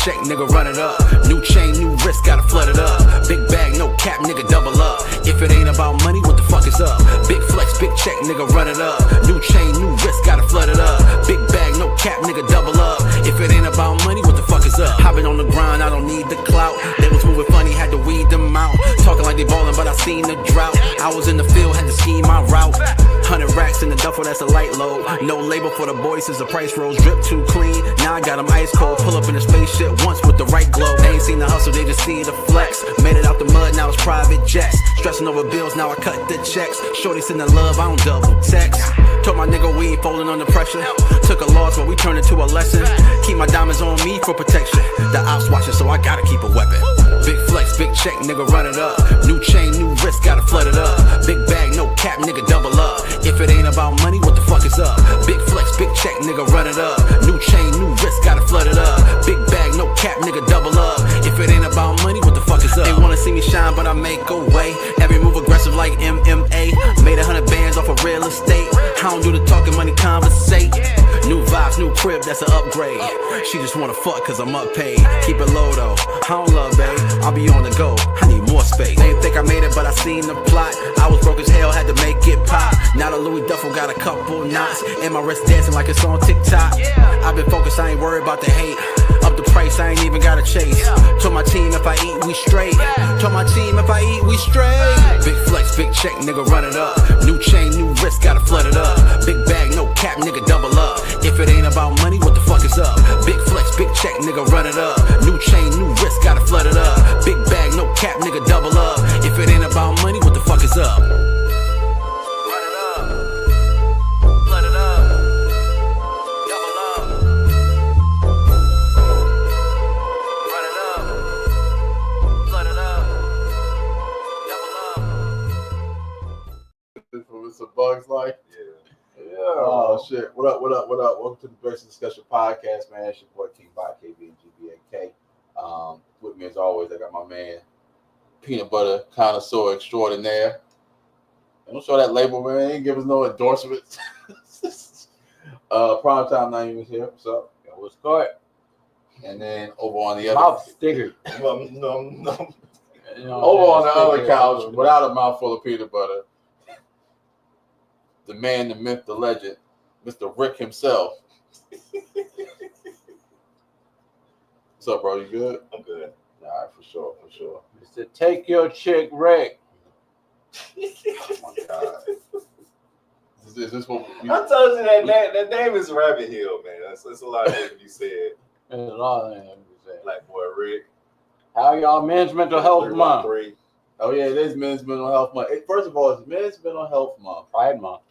check, nigga, run it up. New chain, new wrist, gotta flood it up. Big bag, no cap, nigga, double up. If it ain't about money, what the fuck is up? Big flex, big check, nigga, run it up. New chain, new wrist, gotta flood it up. Big bag, no cap, nigga, double up. If it ain't about money, what the fuck is up? I've been on the grind, I don't need the clout. They was moving funny, had to weed them out. Talking like they ballin', but I seen the drought. I was in the field, had to scheme my route. 100 racks in the duffel, that's a light load. No label for the boys since the price rose. Drip too clean, now I got them ice cold. Pull up in a spaceship once with the right glow. They ain't seen the hustle, they just see the flex. Made it out the mud, now it's private jets. Stressing over bills, now I cut the checks. Shorty sending love, I don't double text. Told my nigga we ain't folding under pressure. Took a loss, but we turned it to a lesson. Keep my diamonds on me for protection. The ops watching, so I gotta keep a weapon. Big flex, big check, nigga, run it up. New chain, new wrist, gotta flood it up. Big bag, no cap, nigga, double up. If it ain't about money, what the fuck is up? Big flex, big check, nigga, run it up. New chain, new wrist, gotta flood it up. Big bag, no cap, nigga, double up. If it ain't about money, what the fuck is up? They wanna see me shine, but I make a way. Every move aggressive like MMA. Made 100 bands off of real estate. I don't do the talking, money conversate. New vibes, new crib, that's an upgrade. She just wanna fuck cause I'm up paid. Keep it low though, I don't love babe. I'll be on the go, I need more space. They didn't think I made it, but I seen the plot. I was broke as hell, had to make it pop. Now the Louis Duffel got a couple knots. And my wrist dancing like it's on TikTok. I've been focused, I ain't worried about the hate. Up the price, I ain't even gotta chase. Told my team if I eat, we straight. Told my team if I eat, we straight. Big flex, big check, nigga, run it up. New chain, new wrist, gotta flood it up. Big bag, no cap, nigga, double up. If it ain't about money, what the fuck is up? Big flex, big check, nigga, run it up. New chain, new wrist, gotta flood it up. Big bag, no cap, nigga, double up. If it ain't about money, what the fuck is up? Run it up, flood it up, double up. Run it up, flood it up, double up. It's a Bugs Life. Yeah. Oh shit. What up? Welcome to the Breakfast Discussion Podcast, man. It's your boy King by KB and GBAK. With me as always, I got my man, Peanut Butter Connoisseur Extraordinaire. Don't show that label, man. Ain't give us no endorsements. Primetime not even here. What's up? Yo, what's good? And then over on the other Mouth sticker. over on the other couch, without a mouthful of peanut butter, the man, the myth, the legend, Mr. Rick himself. What's up, bro? You good? I'm good. All right, for sure. Mr. Take Your Chick, Rick. Oh my God. Is this what we... I told you that name is Rabbit Hill, man. That's a lot of things you said. There's a lot of things to say. Black boy Rick. How y'all men's mental health month? Oh yeah, it is Men's Mental Health Month. First of all, it's Men's Mental Health Month. Pride month.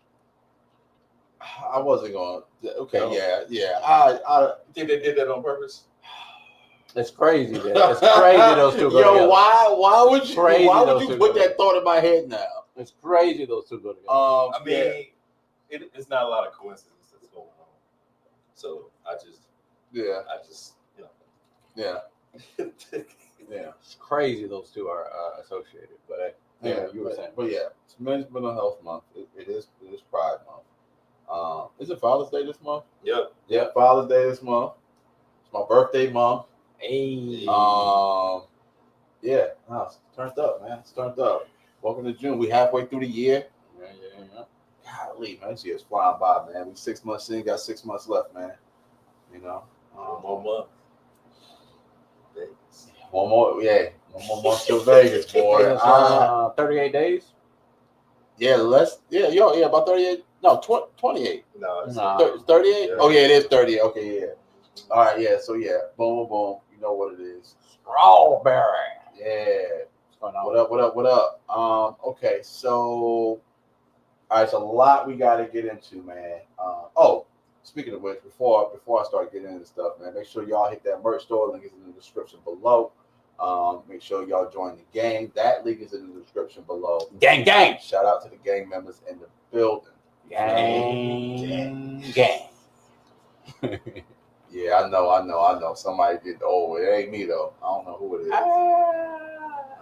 I wasn't going. Okay, No. yeah. I think they did that on purpose. It's crazy. It's crazy those two go Yo, together. why would you Those put two that thought in my head now? It's crazy those two go together. I mean, it's not a lot of coincidences that's going on. So I just Yeah. It's crazy those two are associated. But you were saying. But yeah, it's Men's Mental Health Month. It is Pride Month. Is it Father's Day this month? Yep. Yeah, Father's Day this month. It's my birthday month. Hey. Yeah, no, it's turned up, man. It's turned up. Welcome to June. We halfway through the year. Yeah. Golly, man, this year's flying by, man. We 6 months in, got 6 months left, man. You know, One more month. Vegas. one more month to Vegas, boy. 38 days. About 38. No, 28. No, it's Nah. 38. Yeah. Oh yeah, it is 38. Okay, yeah. All right, yeah. So yeah, boom. You know what it is. Strawberry. Yeah. What's going on? What up? Okay, so all right, it's a lot we got to get into, man. Speaking of which, before I start getting into stuff, man, make sure y'all hit that merch store. Link is in the description below. Make sure y'all join the gang. That link is in the description below. Gang. Shout out to the gang members in the building. Gang. Yeah, I know. Somebody did. Oh, it ain't me though. I don't know who it is. I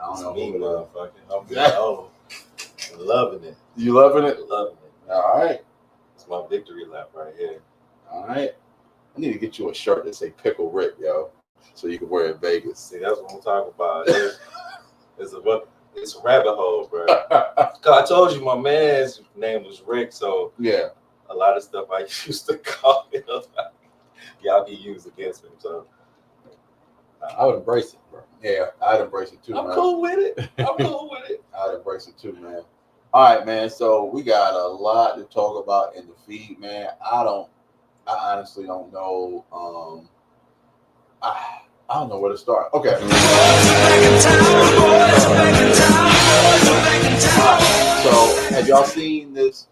don't know me, who it is. motherfucker. I'm getting old. I'm loving it. You loving it? Loving it. All right. It's my victory lap right here. All right. I need to get you a shirt that say Pickle Rick, yo. so you can wear it in Vegas. See, that's what I'm talking about. It's a rabbit hole, bro. I told you my man's name was Rick, so Yeah. a lot of stuff I used to call him, y'all be used against him. So I would embrace it, bro. Yeah, I'd embrace it too, I'm man. cool with it. I'm cool with it. I'd embrace it too, man. All right, man. So we got a lot to talk about in the feed, man. I honestly don't know. I don't know where to start. Okay. So have y'all seen this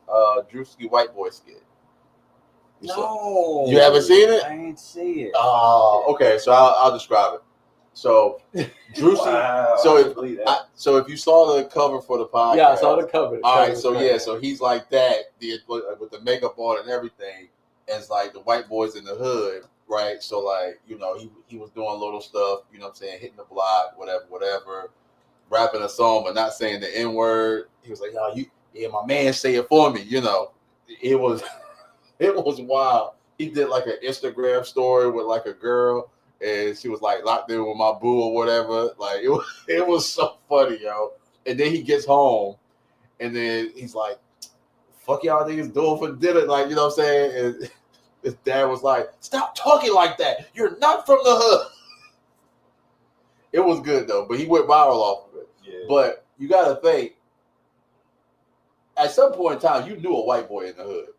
Druski white boy skit? No, You haven't seen it? I ain't see it. Oh, okay. So I'll describe it. So Druski. Wow, So if you saw the cover for the podcast, Yeah, I saw the cover. All right, so yeah, so he's like that, with the makeup on and everything, as like the white boys in the hood, right? So like, you know, he was doing little stuff, you know what I'm saying, hitting the block, whatever, rapping a song but not saying the N-word. He was like, my man say it for me, you know. It was wild. He did like an Instagram story with like a girl, and she was like locked in with my boo or whatever. Like it was so funny, yo. And then he gets home, and then he's like, "Fuck y'all niggas doing for dinner?" Like, you know what I'm saying? And his dad was like, "Stop talking like that. You're not from the hood." It was good though, but he went viral off of it. Yeah. But you gotta think, at some point in time, you knew a white boy in the hood.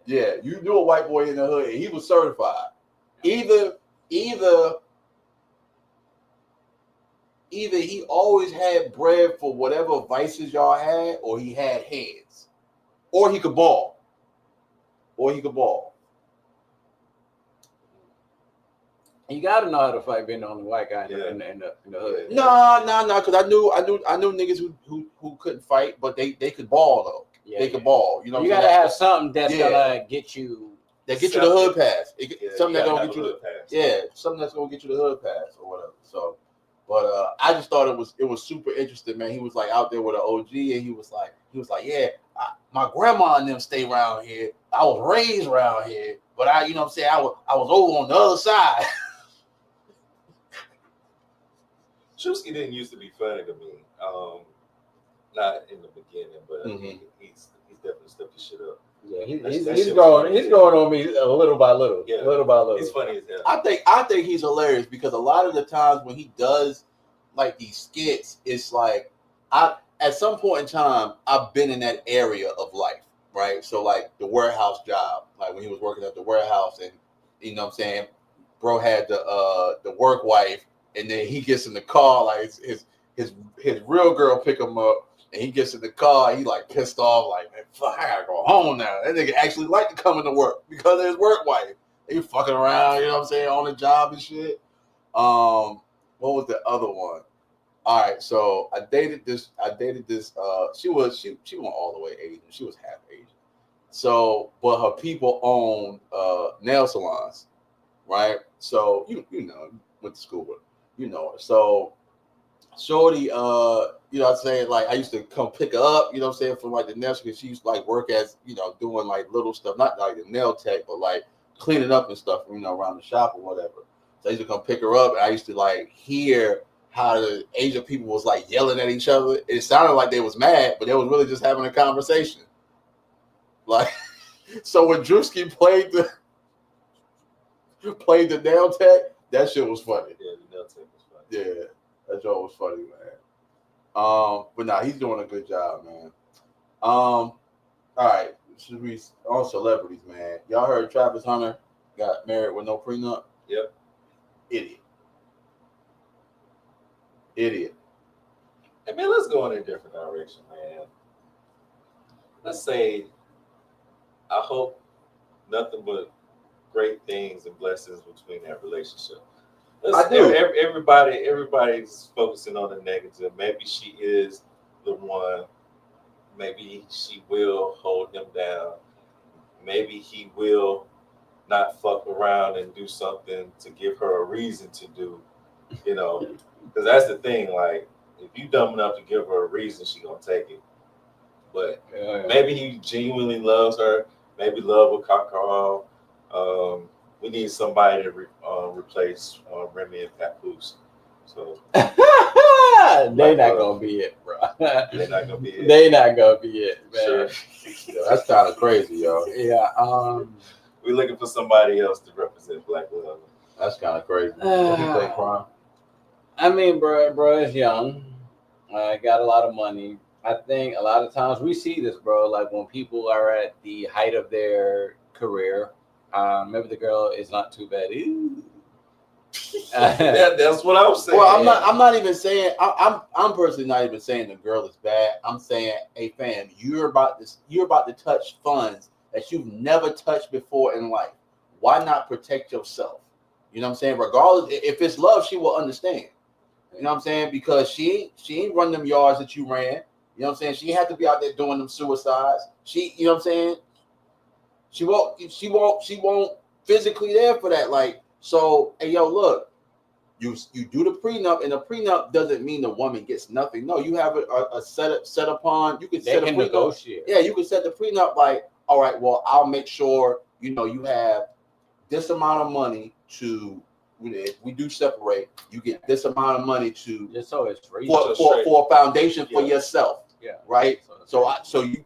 Yeah, you knew a white boy in the hood, and he was certified. Either he always had bread for whatever vices y'all had, or he had hands, or he could ball, You got to know how to fight being the only white guy in the hood. No, because I knew niggas who couldn't fight, but they could ball though. Yeah, they could ball. You know, you got to have something that's gonna get you. That get you the hood pass. Something that's gonna get you the pass. Yeah, something that's gonna get you the hood pass or whatever. So, but I just thought it was super interesting, man. He was like out there with an OG, and he was like, yeah, my grandma and them stay around here. I was raised around here, but you know what I'm saying, I was over on the other side. Druski didn't used to be funny to me. Not in the beginning, but he's definitely stepped his shit up. Yeah, he's going on me little by little. Yeah, little by little. He's funny as hell. I think he's hilarious because a lot of the times when he does like these skits, it's like at some point in time I've been in that area of life, right? So like the warehouse job, like when he was working at the warehouse, and you know what I'm saying, bro had the work wife, and then he gets in the car, like his real girl pick him up. And he gets in the car, he like pissed off, like, man, fuck, I gotta go home now. That nigga actually like to come into work because of his work wife. He fucking around, you know what I'm saying, on the job and shit. What was the other one? All right, so I dated this. She wasn't all the way Asian. She was half Asian. So, but her people own nail salons, right? So you know, went to school with her, you know her. So shorty, you know what I'm saying, like I used to come pick her up, you know what I'm saying, from like the nail, because she used to like work as, you know, doing like little stuff, not like the nail tech, but like cleaning up and stuff, you know, around the shop or whatever. So I used to come pick her up, and I used to like hear how the Asian people was like yelling at each other. It sounded like they was mad, but they was really just having a conversation. Like, so when Druski played the nail tech, that shit was funny. Yeah, the nail tech was funny. Yeah. That joke was funny, man. But nah, he's doing a good job, man. All right, should we on celebrities, man? Y'all heard Travis Hunter got married with no prenup? Yep. Idiot. Hey man, let's go in a different direction, man. Let's say, I hope nothing but great things and blessings between that relationship. I do. Everybody's focusing on the negative. Maybe she is the one. Maybe she will hold him down. Maybe he will not fuck around and do something to give her a reason to do, you know, because that's the thing. Like, if you dumb enough to give her a reason, she gonna take it. But maybe he genuinely loves her. Maybe love will conquer all. we need somebody to replace Remy and Papoose. So they not gonna be it, bro. they're not gonna be it. They not gonna be it, man. Sure. Yo, that's kind of crazy, yo. Yeah. We're looking for somebody else to represent Black love. That's kind of crazy. What do you think, Prime? I mean, bro is young. Got a lot of money. I think a lot of times we see this, bro. Like when people are at the height of their career. Maybe the girl is not too bad. That's what I'm saying. Well, I'm not even saying. I'm personally not even saying the girl is bad. I'm saying, hey, fam, you're about to touch funds that you've never touched before in life. Why not protect yourself? You know what I'm saying? Regardless, if it's love, she will understand. You know what I'm saying? Because she ain't run them yards that you ran. You know what I'm saying? She had to be out there doing them suicides. You know what I'm saying? She won't physically there for that. Like, so, hey, yo, look, you do the prenup, and the prenup doesn't mean the woman gets nothing. No, you have a set upon. You can set a prenup. Negotiate. Yeah, you can set the prenup like, all right, well, I'll make sure you have this amount of money to. If we do separate, you get this amount of money to just so it's for a foundation for yourself. Yeah. Right. So you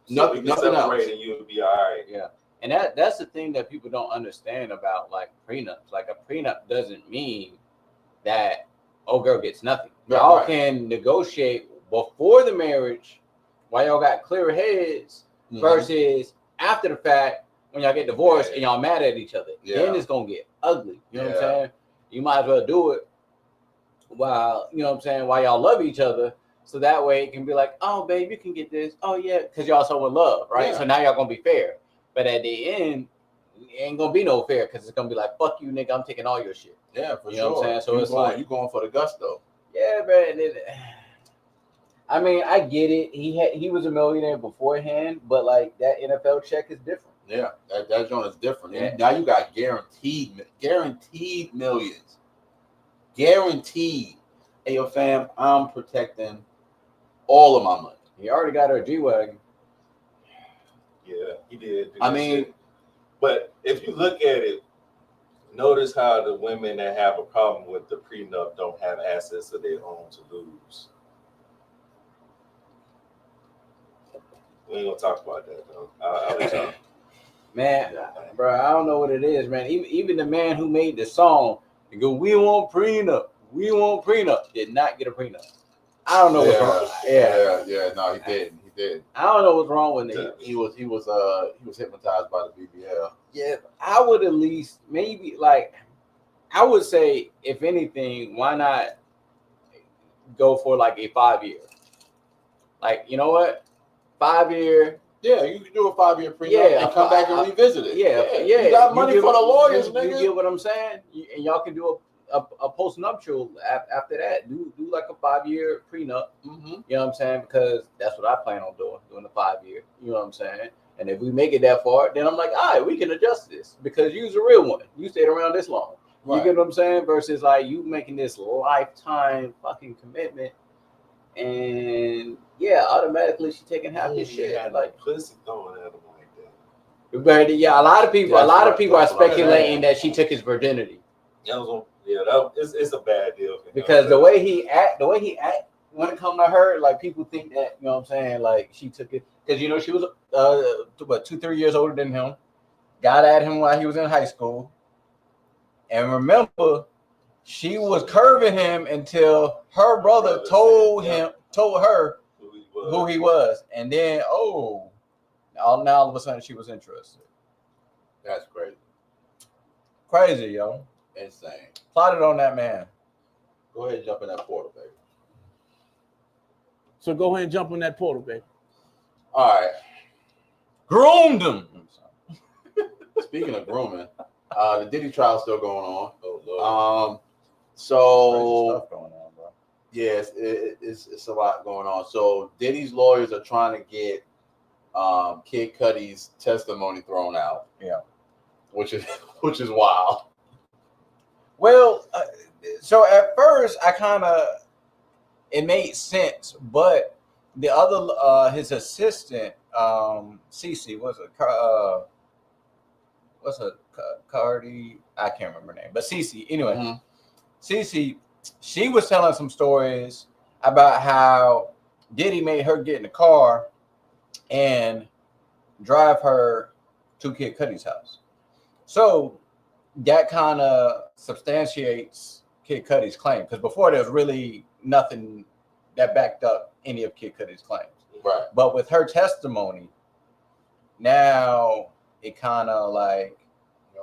nothing else. And you'll be all right. Yeah. And that's the thing that people don't understand about like prenups. Like a prenup doesn't mean that girl gets nothing. Y'all can negotiate before the marriage while y'all got clear heads versus after the fact when y'all get divorced and y'all mad at each other. Then it's gonna get ugly. You know what I'm saying? You might as well do it while while y'all love each other. So that way it can be like, oh babe, you can get this. Oh yeah, because y'all so in love, right? So now y'all gonna be fair. But at the end, it ain't gonna be no fair because it's gonna be like, fuck you, nigga, I'm taking all your shit. Yeah, for you sure. know what I'm saying? So you going for the gusto. Yeah, man. I mean, I get it. He was a millionaire beforehand, but like that NFL check is different. Yeah, that joint is different. Yeah. Now you got guaranteed millions. Guaranteed. Hey, yo, fam, I'm protecting all of my money. He already got her G-Wagon. Yeah, he did. I mean, but if you look at it, notice how the women that have a problem with the prenup don't have assets of their own to lose. We ain't gonna talk about that though. I'll let y'all. Man, bro, I don't know what it is, man. Even the man who made the song, he go, "We want prenup. We want prenup." Did not get a prenup. I don't know what's wrong. Yeah. No, he didn't. He did. I don't know what's wrong with him. He was hypnotized by the BBL. Yeah, I would at least maybe like I would say, if anything, why not go for like a 5-year? Like, you know what? 5-year. Yeah, you can do a 5-year prenup and come back and revisit it. Yeah. You got money for the lawyers, nigga. You get what I'm saying? And y'all can do a post-nuptial after that. Do like a 5-year prenup. Mm-hmm. You know what I'm saying? Because that's what I plan on doing the 5-year. You know what I'm saying? And if we make it that far, then I'm like, all right, we can adjust this because you's a real one. You stayed around this long. Right. You get what I'm saying? Versus like you making this lifetime fucking commitment. And automatically she taking half this shit. Like pussy throwing at him like that. But yeah, a lot of people are speculating that she took his virginity. It's a bad deal for him. Because the way he act when it comes to her, like people think that, you know what I'm saying, like she took it because she was 2-3 years older than him, got at him while he was in high school, and remember, she was curving him until her brother told her who he was, and then now all of a sudden she was interested. That's crazy, yo, insane. Plotted on that man. Go ahead and jump in that portal, baby. So go ahead and jump on that portal, baby. All right. Groomed him. Speaking of grooming, the Diddy trial still going on. Oh Lord. So stuff going on, bro. Yes, it's a lot going on. So Diddy's lawyers are trying to get Kid Cudi's testimony thrown out. Yeah, which is wild. Well, so at first it made sense, but the other his assistant, Cece, Cardi, I can't remember her name, but Cece. Anyway, Cece, she was telling some stories about how Diddy made her get in the car and drive her to Kid Cudi's house. So that kind of substantiates Kid Cudi's claim, because before there was really nothing that backed up any of Kid Cudi's claims. Right. But with her testimony, now it kind of like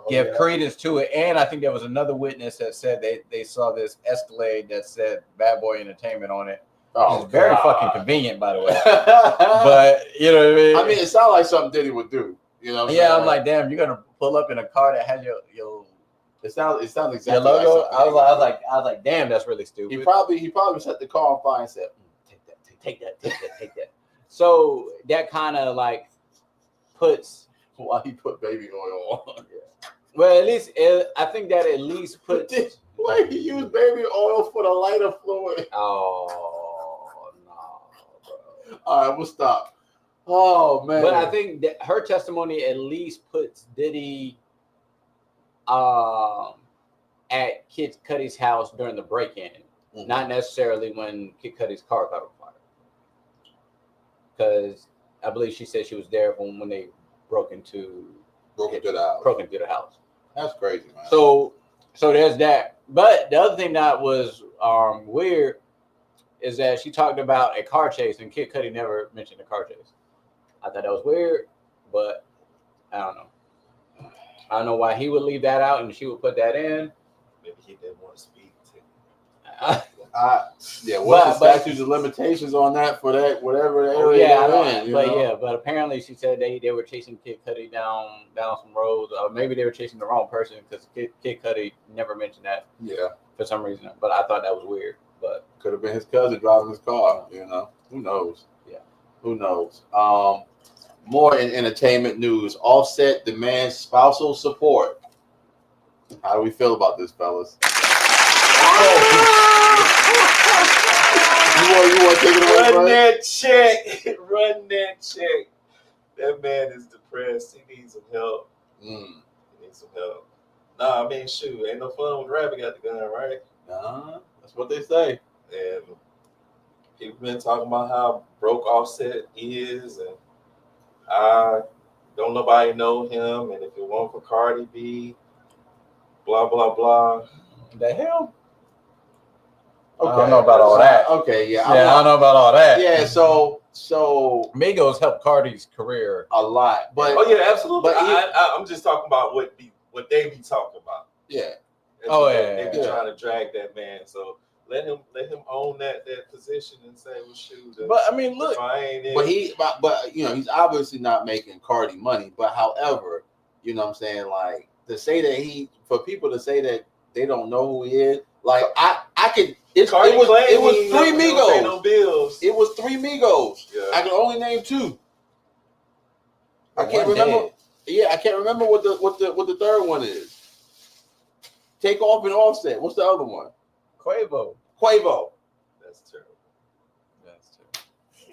give credence to it. And I think there was another witness that said they saw this Escalade that said Bad Boy Entertainment on it. Oh, it's very fucking convenient, by the way. But you know what I mean? I mean, it sounds like something Diddy would do. You know what I'm saying? I'm like, damn, you're gonna pull up in a car that has your It sounds exactly your logo. like I was like, damn, that's really stupid. he probably set the car on fire and said, take that. So that kind of like puts. why he put baby oil on. Well, at least I think that at least puts. Why he used baby oil for the lighter fluid? Oh no, bro. All right, we'll stop. Oh man. But I think that her testimony at least puts Diddy at Kid Cudi's house during the break-in, not necessarily when Kid Cudi's car caught on fire. Because I believe she said she was there when they broke into the house. That's crazy, man. So there's that. But the other thing that was weird is that she talked about a car chase, and Kid Cudi never mentioned a car chase. I thought that was weird, but I don't know. I don't know why he would leave that out and she would put that in. Maybe he didn't want to speak to. What's the statutes of limitations on that for that whatever area? But apparently she said they were chasing Kid Cudi down some roads. Or maybe they were chasing the wrong person, because Kid Cudi never mentioned that. Yeah. For some reason, but I thought that was weird. But could have been his cousin driving his car. You know, who knows? Yeah, who knows? More in entertainment news. Offset demands spousal support. How do we feel about this, fellas? You want to take it away? Run that check. That man is depressed. He needs some help. Nah, I mean, shoot, ain't no fun when Rabbit got the gun, right? Nah, that's what they say. And people been talking about how broke Offset is, and don't nobody know him, and if it weren't for Cardi B, blah blah blah. The hell? Okay. I don't know about all that. Okay, yeah. I don't know about all that. Yeah, so Migos helped Cardi's career a lot, but absolutely. But I'm just talking about what they be talking about. Yeah. They be trying to drag that man. So let him own that position and say, well, shoot. But I mean, look. But you know, he's obviously not making Cardi money. But however, you know what I'm saying, like to say that for people to say that they don't know who he is, like I could. It was three Migos. No bills. It was three Migos. Yeah. I can only name two. I can't remember. Yeah, I can't remember what the third one is. Takeoff and Offset. What's the other one? Quavo. That's terrible.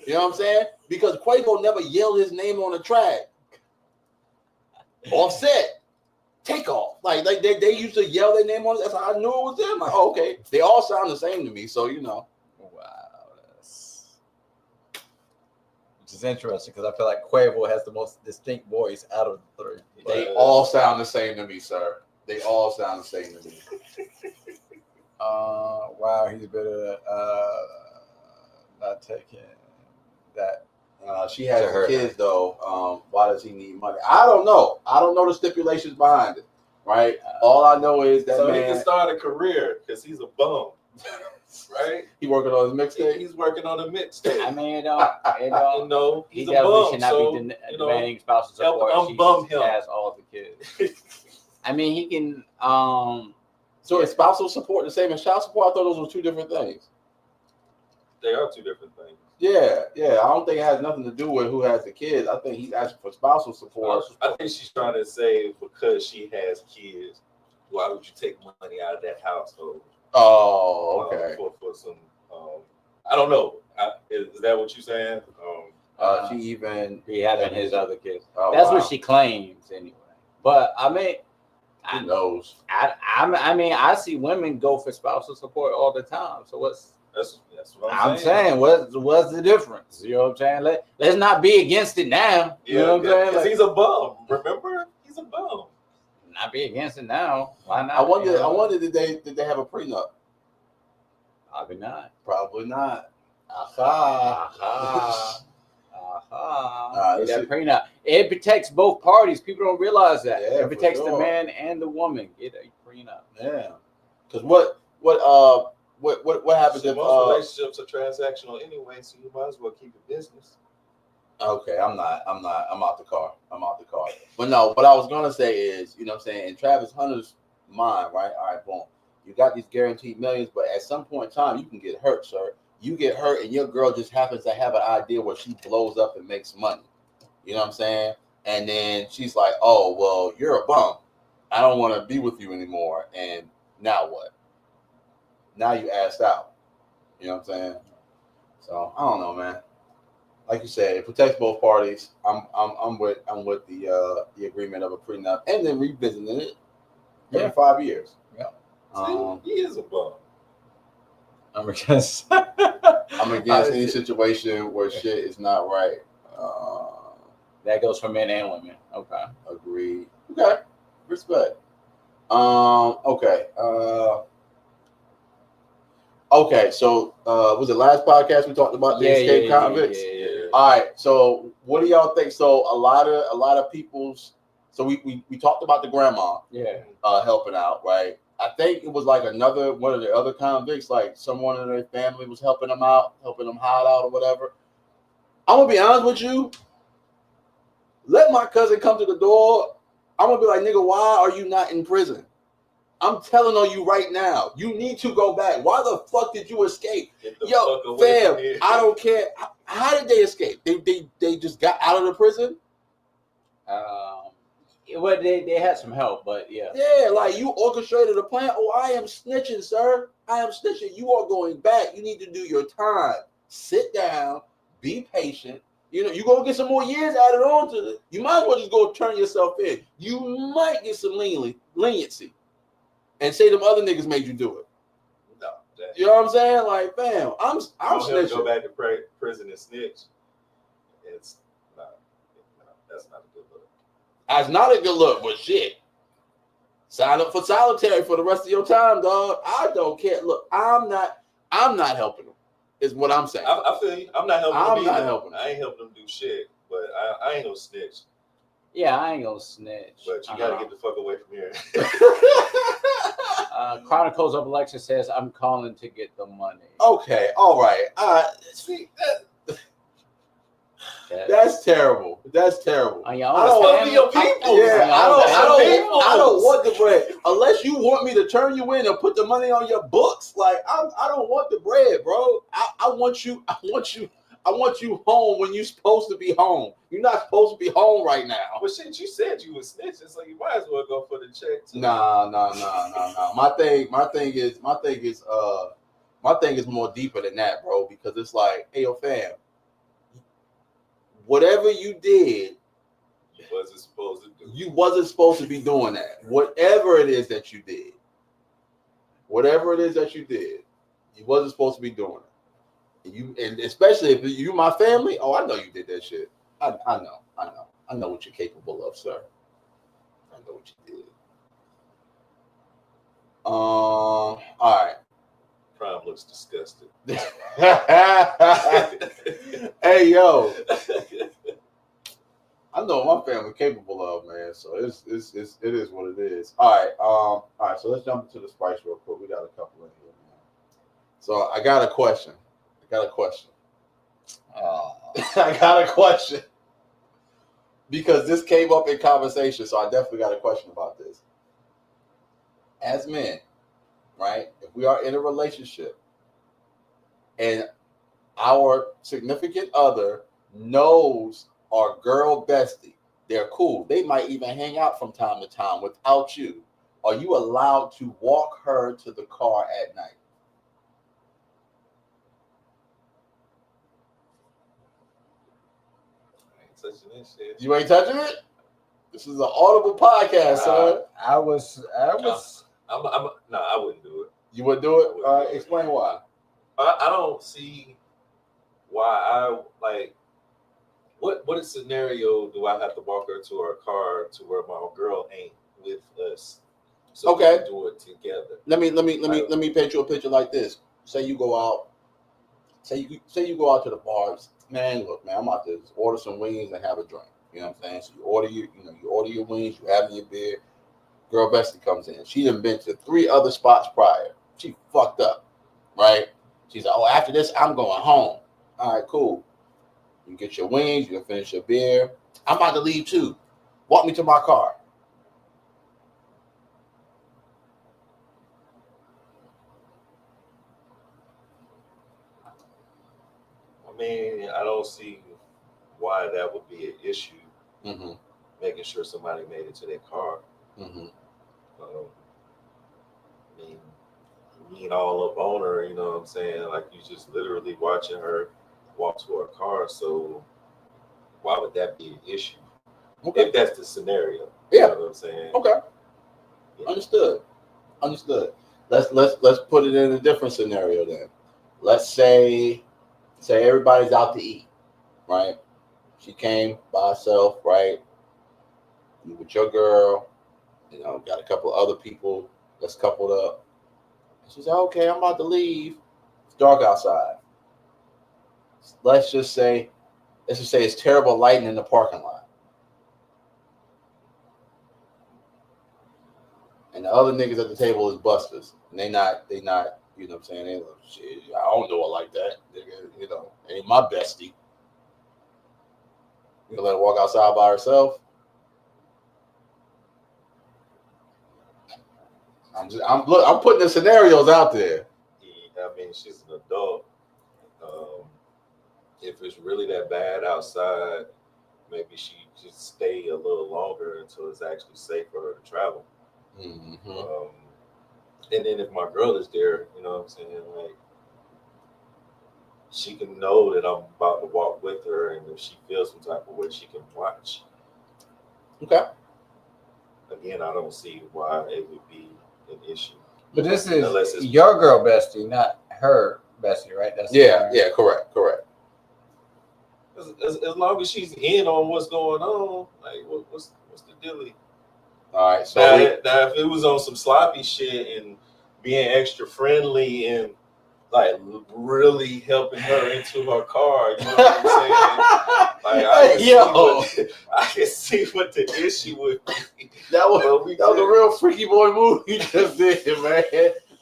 You know what I'm saying? Because Quavo never yelled his name on the track. Offset. Takeoff. Like they used to yell their name on it. That's how I knew it was them. Like, oh, okay. They all sound the same to me, so you know. Wow. Which is interesting, because I feel like Quavo has the most distinct voice out of the three. They all sound the same to me, sir. They all sound the same to me. Wow, he's better not taking that. She has kids though. Why does he need money? I don't know. I don't know the stipulations behind it. Right. All I know is that he can start a career because he's a bum. Right. He working on his mixtape. He's working on a mixtape. I mean, it don't. He's he a bum. Should not be demanding spousal support. Unbum him. Has all the kids. I mean, he can. So is spousal support the same as child support? I thought those were two different things. They are two different things. Yeah. I don't think it has nothing to do with who has the kids. I think he's asking for spousal support. I think she's trying to say because she has kids, why would you take money out of that household? Oh, okay. For some, I don't know. Is that what you're saying? He having his other kids. That's what she claims anyway. But I mean, Who knows? I mean, I see women go for spousal support all the time. So That's what I'm saying. What's the difference? You know what I'm saying? Let's not be against it now. You know what I'm saying? Because he's a bum. Remember, he's a bum. Not be against it now. Why not? I wonder did they have a prenup? Probably not. Probably not. Aha. That That prenup. It protects both parties. People don't realize that. Yeah, It protects for the sure. man and the woman. Get a prenup. Yeah. Because what happens So if most relationships are transactional anyway, so you might as well keep it business. Okay, I'm out the car. But no, what I was gonna say is, you know what I'm saying, in Travis Hunter's mind, right? All right, boom. You got these guaranteed millions, but at some point in time, you can get hurt, sir. You get hurt, and your girl just happens to have an idea where she blows up and makes money. You know what I'm saying? And then she's like, "Oh, well, you're a bum. I don't want to be with you anymore." And now what? Now you asked out. You know what I'm saying? So I don't know, man. Like you said, it protects both parties. I'm with the agreement of a prenup, and then revisiting it every 5 years. Yeah. He is a bum. I'm against. I'm against any situation where shit is not right. That goes for men and women. Okay. Agreed. Okay. Respect. Okay. Okay. So, was it last podcast we talked about the escape convicts? Yeah. All right. So, what do y'all think? So, a lot of people's. So we talked about the grandma. Yeah. Helping out, right? I think it was like another one of the other convicts, like someone in their family was helping them out, helping them hide out or whatever. I'm gonna be honest with you. Let my cousin come to the door. I'm gonna be like, nigga, why are you not in prison? I'm telling on you right now. You need to go back. Why the fuck did you escape? Yo, fam, I don't care. How did they escape? They just got out of the prison? Well, they had some help, but yeah. Yeah, like you orchestrated a plan. Oh, I am snitching, sir. I am snitching. You are going back. You need to do your time. Sit down. Be patient. You know, you're going to get some more years added on to it. You might as well just go turn yourself in. You might get some leniency and say them other niggas made you do it. No. You know what I'm saying? Like, fam, I'm snitching. Go back to prison and snitch. It's not. That's not a good look. That's not a good look, but shit. Sign up for solitary for the rest of your time, dog. I don't care. Look, I'm not helping them. Is what I'm saying. I feel you. I'm not helping them. I'm not helping them. I ain't helping them do shit, but I ain't gonna snitch. Yeah, I ain't gonna snitch. But you gotta get the fuck away from here. Chronicles of Alexa says, "I'm calling to get the money." Okay, all right. See, that's terrible. That's terrible. I don't want to be your people. Yeah, I don't want the bread unless you want me to turn you in and put the money on your books. Like I don't want the bread, bro. I want you home when you're supposed to be home. You're not supposed to be home right now. Well, shit, you said you was snitching, so you might as well go for the check too. Nah. My thing is more deeper than that, bro. Because it's like, hey, yo, fam. Whatever you did, you wasn't supposed to do. You wasn't supposed to be doing that. Whatever it is that you did, you wasn't supposed to be doing it. And especially if you my family, oh, I know you did that shit. I know what you're capable of, sir. I know what you did. All right. Crime looks disgusting. Hey, yo. I know what my family capable of, man. So it is what it is. All right. So let's jump into the spice real quick. We got a couple in here, man. So I got a question. I got a question because this came up in conversation. So I definitely got a question about this. As men, right? If we are in a relationship and our significant other knows our girl bestie, they're cool. They might even hang out from time to time without you. Are you allowed to walk her to the car at night? I ain't touching this shit. You ain't touching it? This is an audible podcast, son. I was. I wouldn't do it. You would do it? All right, explain why. I don't see why I like. What scenario do I have to walk her to her car to where my girl ain't with us? So we can do it together. Let me paint you a picture like this. Say you go out. Say you go out to the bars. Man, look, man, I'm out to order some wings and have a drink. You know what I'm saying? So you order your wings, you having your beer. Girl bestie comes in. She done been to 3 other spots prior. She fucked up, right? She's like, oh, after this, I'm going home. All right, cool. You get your wings, you can finish your beer. I'm about to leave too. Walk me to my car. I mean, I don't see why that would be an issue. Mm-hmm. Making sure somebody made it to their car. Mm-hmm. I mean, being all up on her, you know what I'm saying? Like, you just literally watching her walk to her car. So why would that be an issue? Okay. If that's the scenario. Yeah. You know what I'm saying? Okay. Yeah. Understood. Let's put it in a different scenario then. Let's say everybody's out to eat, right? She came by herself, right? You with your girl, got a couple other people that's coupled up. She's like, okay, I'm about to leave. It's dark outside. Let's just say it's terrible lighting in the parking lot. And the other niggas at the table is busters. And they not, you know what I'm saying? They like, shit, I don't know it like that. Nigga, ain't my bestie. You gonna let her walk outside by herself? I'm putting the scenarios out there. Yeah, I mean, she's an adult. If it's really that bad outside, maybe she just stay a little longer until it's actually safe for her to travel. Mm-hmm. And then if my girl is there, you know what I'm saying, like, she can know that I'm about to walk with her, and if she feels some type of way, she can watch. Okay. Again, I don't see why it would be an issue. But this is your girl bestie, not her bestie, right? That's correct. As long as she's in on what's going on, like, what's the dealie? All right. So now, if it was on some sloppy shit and being extra friendly and like really helping her into her car, you know what I'm saying? Like, I can see what the issue would be. That was a real freaky boy move you just did, man.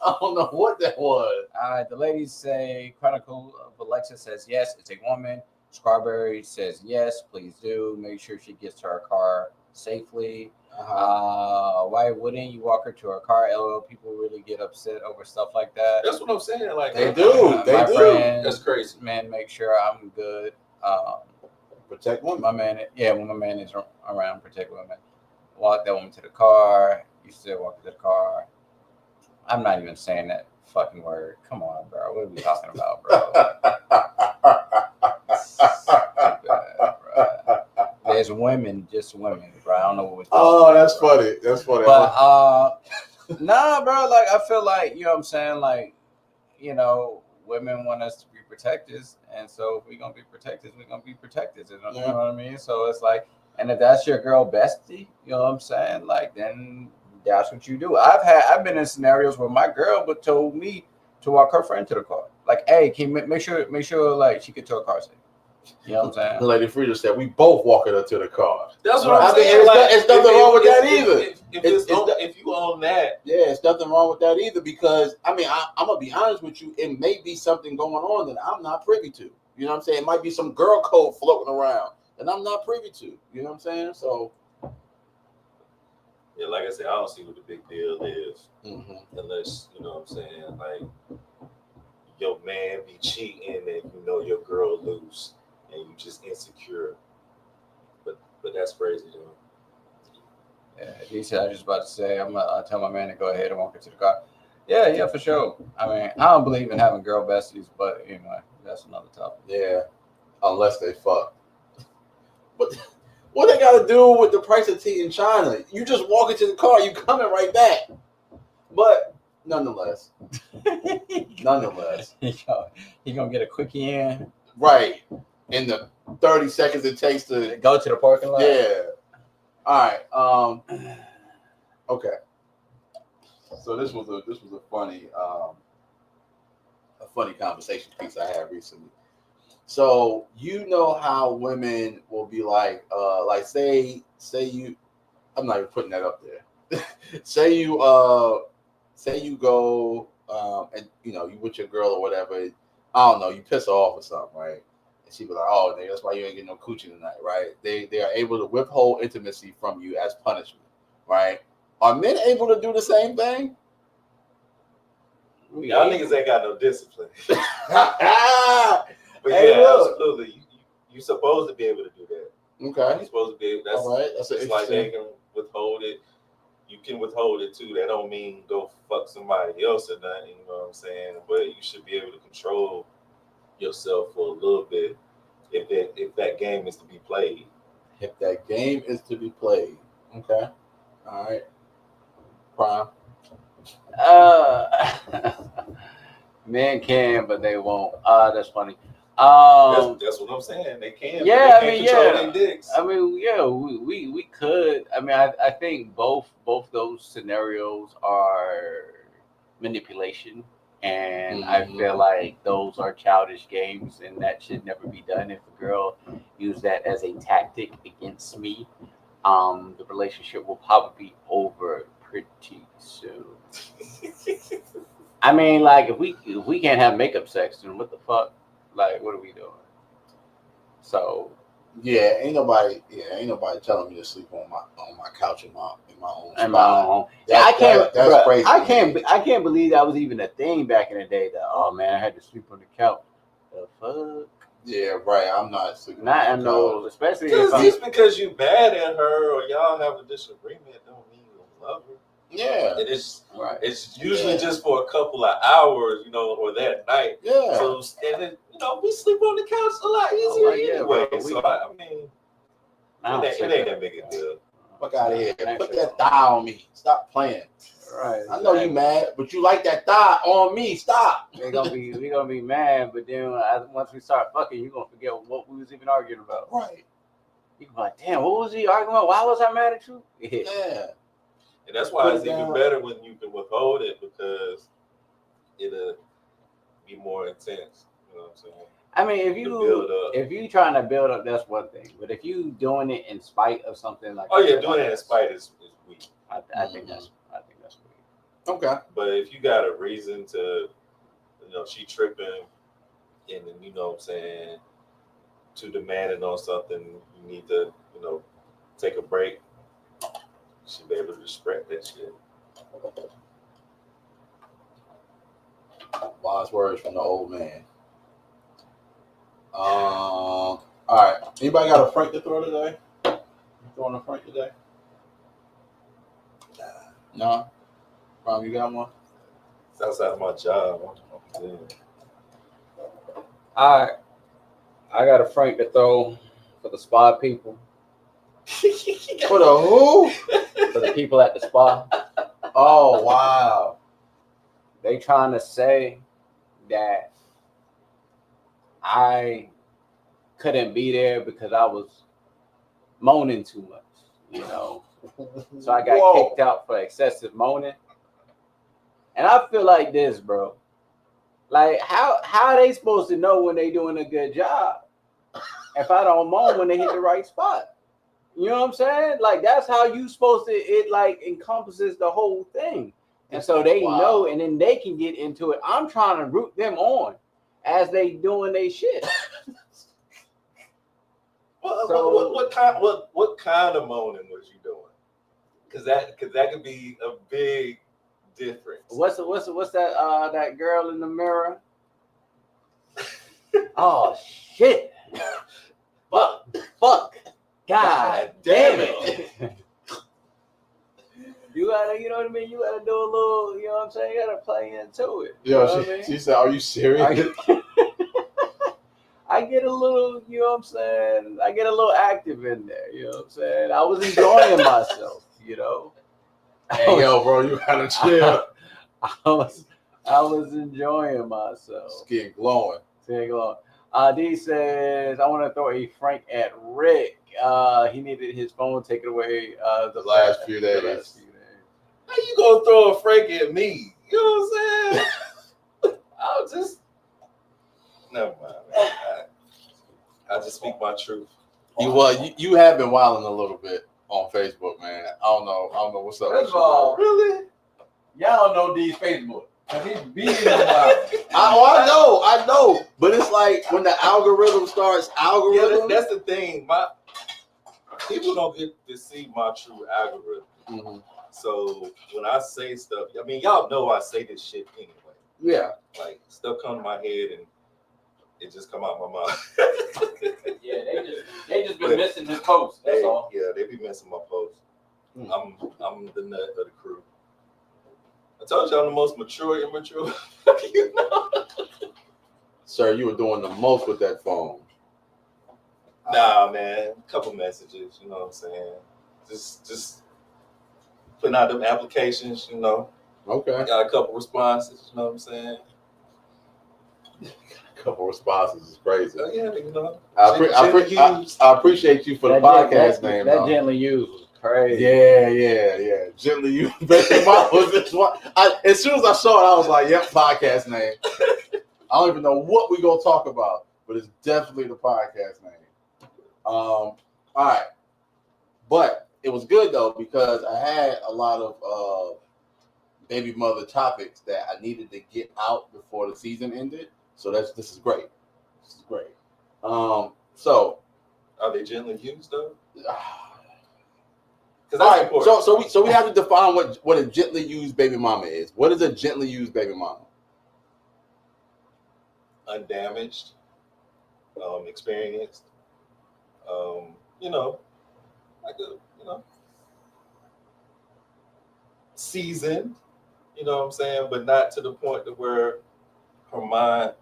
I don't know what that was. All right, the ladies say Chronicle of Alexa says yes, it's a woman. Scarberry says yes, please do. Make sure she gets to her car safely. Why wouldn't you walk her to her car? LOL, people really get upset over stuff like that. That's what I'm saying. Like, they do. Friend, that's crazy. Man, make sure I'm good. Protect women. When my man is around, protect women. Walk that woman to the car. You still walk to the car. I'm not even saying that fucking word. Come on, bro. What are we talking about, bro? Stupid, bro. There's women, just women, bro. I don't know what we're talking about. That's funny. That's funny. But nah, bro. Like, I feel like, you know what I'm saying? Like, women want us to be protectors, and so if we're gonna be protectors, we're gonna be protectors. You know what I mean? So it's like, and if that's your girl bestie, you know what I'm saying? Like, then that's what you do. I've been in scenarios where my girl would told me to walk her friend to the car. Like, hey, can you make sure like she get to her car safe. You know what I'm saying? Lady Frida said we both walking her to the car. That's what I'm saying. It's nothing wrong with that either. If you own that, it's nothing wrong with that either. Because I'm gonna be honest with you, it may be something going on that I'm not privy to. You know what I'm saying? It might be some girl code floating around that I'm not privy to. You know what I'm saying? So, yeah, like I said, I don't see what the big deal is, unless you know what I'm saying. Like, your man be cheating and your girl loose. And you just insecure, but that's crazy, though. Yeah, he said I was just about to say I'm gonna tell my man to go ahead and walk her to the car. Yeah, for sure. I mean, I don't believe in having girl besties, but anyway, that's another topic. Yeah, unless they fuck. What they got to do with the price of tea in China? You just walk into the car, you coming right back. But nonetheless, He gonna get a quickie in. right, in the 30 seconds it takes to Go to the parking lot. Yeah. All right. Okay. So this was a funny conversation piece I had recently. So you know how women will be like say you, I'm not even putting that up there. say you go and you with your girl or whatever. I don't know, you piss her off or something, right? And she be like, "Oh, nigga, that's why you ain't getting no coochie tonight," right? They are able to withhold intimacy from you as punishment, right? Are men able to do the same thing? Y'all niggas ain't got no discipline. But Hey, yeah, look. absolutely. You're supposed to be able to do that. Okay. You're supposed to be able. That's all right. That's it's like they can withhold it. You can withhold it too. That don't mean go fuck somebody else or nothing. You know what I'm saying? But you should be able to control yourself for a little bit if that game is to be played. If that game is to be played. Okay. All right. Prime. Men can, but they won't. That's funny. That's what I'm saying. They can. Yeah, but they can't control their dicks. I mean, yeah, we could. I mean, I think both those scenarios are manipulation, and I feel like those are childish games, and that should never be done. If a girl used that as a tactic against me, the relationship will probably be over pretty soon. I mean, like if we can't have makeup sex, then what the fuck? Like, what are we doing? So yeah, ain't nobody telling me to sleep on my couch in my own spot. That's crazy. I can't believe that was even a thing back in the day. That I had to sleep on the couch. The fuck? Yeah, right. I'm not sleeping. Not no, especially just because you mad at her or y'all have a disagreement don't mean you don't love her. Yeah, it's right. It's usually just for a couple of hours, or that night. Yeah. So and then we sleep on the couch a lot easier anyway. Bro, so I mean, it ain't that big a deal. Fuck out of here! Put that thigh on me. Stop playing. Right. I know you mad, but you like that thigh on me. Stop. We gonna be mad, but then once we start fucking, you gonna forget what we was even arguing about. Right. You gonna be like, damn, what was he arguing about? Why was I mad at you? Yeah. And that's why it's even better when you can withhold it because it'll be more intense. You know what I'm saying? I mean, if you trying to build up, that's one thing. But if you doing it in spite of something like doing it in spite is weak. I think that's weak. Okay. But if you got a reason to, she tripping, and then you know what I'm saying, too demanding on something, you need to, take a break. Should be able to respect that shit. Wise words from the old man. All right. Anybody got a Frank to throw today? You throwing a Frank today? No. Prom, you got one? It's outside of my job. All right. I got a Frank to throw for the spa people. For the who? For the people at the spa. Oh, wow. They trying to say that I couldn't be there because I was moaning too much, So I got kicked out for excessive moaning. And I feel like this, bro. Like, how are they supposed to know when they doing a good job if I don't moan when they hit the right spot? You know what I'm saying? Like, that's how you supposed to, it like encompasses the whole thing. And so they know, and then they can get into it. I'm trying to root them on as they doing their shit. What kind of moaning was you doing? Because that could be a big difference. What's that that girl in the mirror? Oh shit! Fuck! God damn it! You gotta, you know what I mean? You gotta do a little, you know what I'm saying? You gotta play into it. Yo, she said, "Are you serious?" I I get a little, you know what I'm saying? I get a little active in there, you know what I'm saying? I was enjoying myself, you know. Hey, yo, bro, you gotta chill. I was enjoying myself. Skin glowing. D says, I want to throw a Frank at Rick. He needed his phone taken away The last few days. How you gonna throw a Frank at me? You know what I'm saying? I'll just never mind. Man. I just speak my truth. You have been wilding a little bit on Facebook, man. I don't know what's up. First of all, Really? y'all don't know D's Facebook. He's beating them out. I know. But it's like when the algorithm starts Yeah, that's the thing. My people don't get to see my true algorithm. Mm-hmm. So when I say stuff, I mean, y'all know I say this shit anyway. Yeah. Like stuff come to my head and it just come out my mouth. Yeah, they just been missing his post. That's all. Yeah, they be missing my post. I'm the nut of the crew. I told you I'm the most mature, immature. You know? Sir, you were doing the most with that phone. Nah, man. A couple messages, you know what I'm saying? Just putting out them applications, you know. Okay. Got a couple responses, you know what I'm saying? A couple responses is crazy. Oh, yeah, you know. I appreciate you for the podcast name. That gently used was crazy. Yeah. Gently used baby mamas. This one. As soon as I saw it, I was like, "Yep, podcast name." I don't even know what we're gonna talk about, but it's definitely the podcast name. All right, but it was good though because I had a lot of baby mother topics that I needed to get out before the season ended. So this is great. This is great. So are they gently used though? All right, so we have to define what a gently used baby mama is. What is a gently used baby mama? Undamaged, experienced, you know, like seasoned, you know what I'm saying, but not to the point to where her mind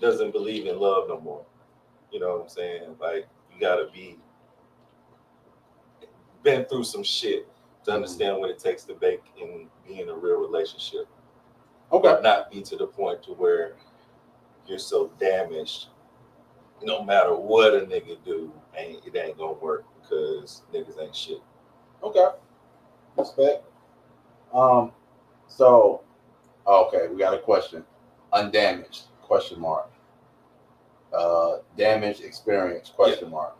doesn't believe in love no more. You know what I'm saying? Like you gotta been through some shit to understand what it takes to be in a real relationship. Okay. But not be to the point to where you're so damaged, no matter what a nigga do, it ain't gonna work because niggas ain't shit. Okay. Respect. So, okay, we got a question. Undamaged? Question mark. Damaged experience? Question mark.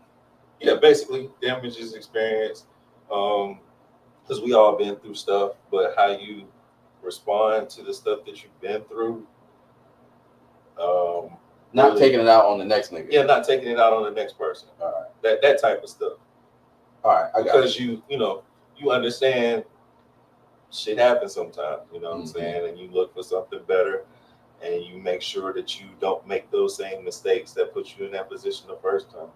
Yeah, basically, damage is experience. Because we all been through stuff, but how you respond to the stuff that you've been through. Not really, taking it out on the next nigga. Yeah, not taking it out on the next person. All right. That type of stuff. All right, I got because you understand shit happens sometimes, you know what I'm saying? And you look for something better and you make sure that you don't make those same mistakes that put you in that position the first time.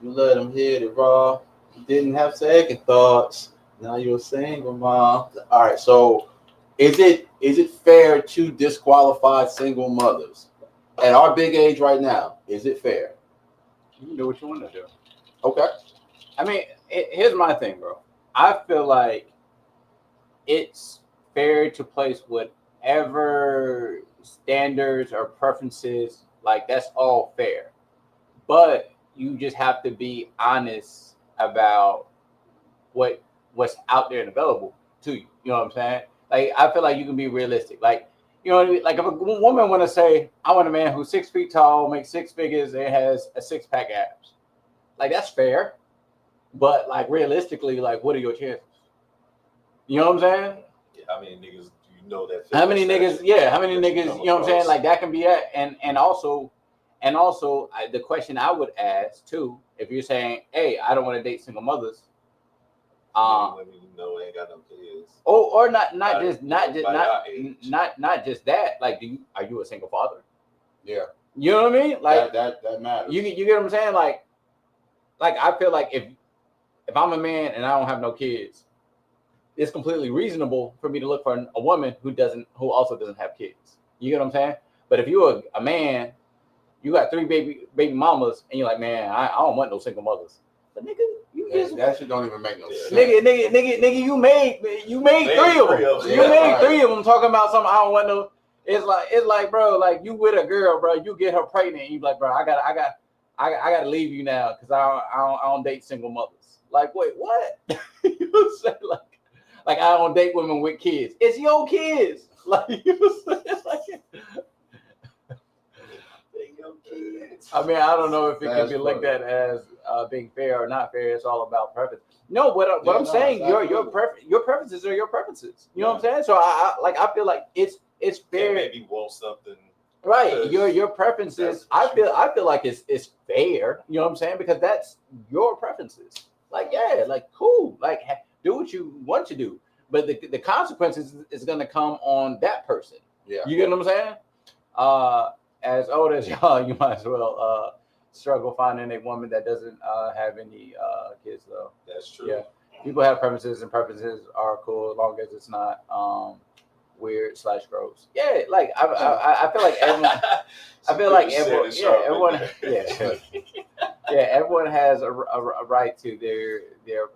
You let him hit it raw. You didn't have second thoughts. Now you're a single mom. All right, so is it fair to disqualify single mothers at our big age right now? Is it fair? You can do what you want to do. Okay. I mean, here's my thing, bro. I feel like it's fair to place whatever standards or preferences, like that's all fair. But you just have to be honest about what's out there and available to you. You know what I'm saying? Like, I feel like you can be realistic. Like, you know what I mean? Like, if a woman want to say, I want a man who's 6 feet tall, makes 6 figures, and has a 6-pack abs. Like, that's fair. But, like, realistically, like, what are your chances? You know what I'm saying? Yeah, how many niggas do you know that? How many niggas, you know what I'm saying? Like, that can be it. And also, the question I would ask, too, if you're saying, hey, I don't want to date single mothers. Women you know ain't got no kids. Or not just that. Like, are you a single father? Yeah. You know what I mean? Like that matters. You get what I'm saying? Like I feel like if I'm a man and I don't have no kids, it's completely reasonable for me to look for a woman who also doesn't have kids. You get what I'm saying? But if you're a man You got 3 baby mamas, and you're like, man, I don't want no single mothers. But nigga, you just that shit don't even make no sense. nigga, you made 3 of them. You made 3 of them talking about something. I don't want no. It's like, bro, like you with a girl, bro. You get her pregnant, and you like, bro, I gotta leave you now because I don't date single mothers. Like, wait, what? You say like I don't date women with kids. It's your kids. Like you say, like. I mean, I don't know if it can be looked at as being fair or not fair. It's all about preference. No, what I'm saying, your preferences are your preferences. You know what I'm saying? So I feel like it's fair. Maybe want something. Right. Your preferences. I feel like it's fair. You know what I'm saying? Because that's your preferences. Like, yeah, like cool. Like do what you want to do. But the consequences is gonna come on that person. Yeah. You get what I'm saying? As old as y'all, you might as well struggle finding a woman that doesn't have any kids, though. That's true. Yeah, people have preferences, and preferences are cool as long as it's not weird / gross. Yeah, like I feel like everyone. I feel like everyone. Everyone has a right to their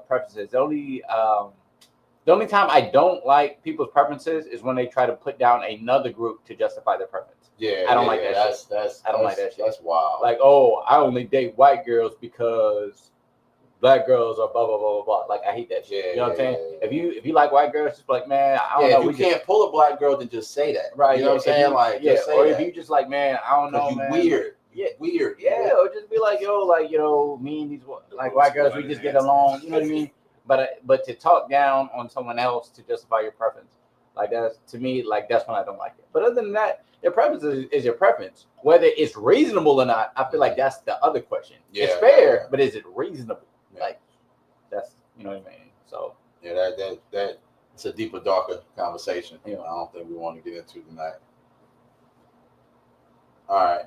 preferences. The only time I don't like people's preferences is when they try to put down another group to justify their preference. Yeah, I don't like that shit. I don't like that shit. That's wild. Like, oh, I only date white girls because black girls are blah blah blah blah blah. Like, I hate that shit. You know what I'm saying? Yeah. If you like white girls, just be like, man, I don't know. If you can't pull a black girl, then just say that. Right. You know what I'm saying? Just say or that. if you just like, man, I don't know, man. Weird. Yeah. Weird. Yeah. Or just be like, yo, me and these like white girls, we just get along. You know what I mean? But to talk down on someone else to justify your preference, like that's to me, like that's when I don't like it. But other than that, your preference is your preference. Whether it's reasonable or not, I feel like that's the other question. Yeah, it's fair, but is it reasonable? Yeah. Like that's you know what I mean. So yeah, that it's a deeper, darker conversation. You know, I don't think we want to get into tonight. All right.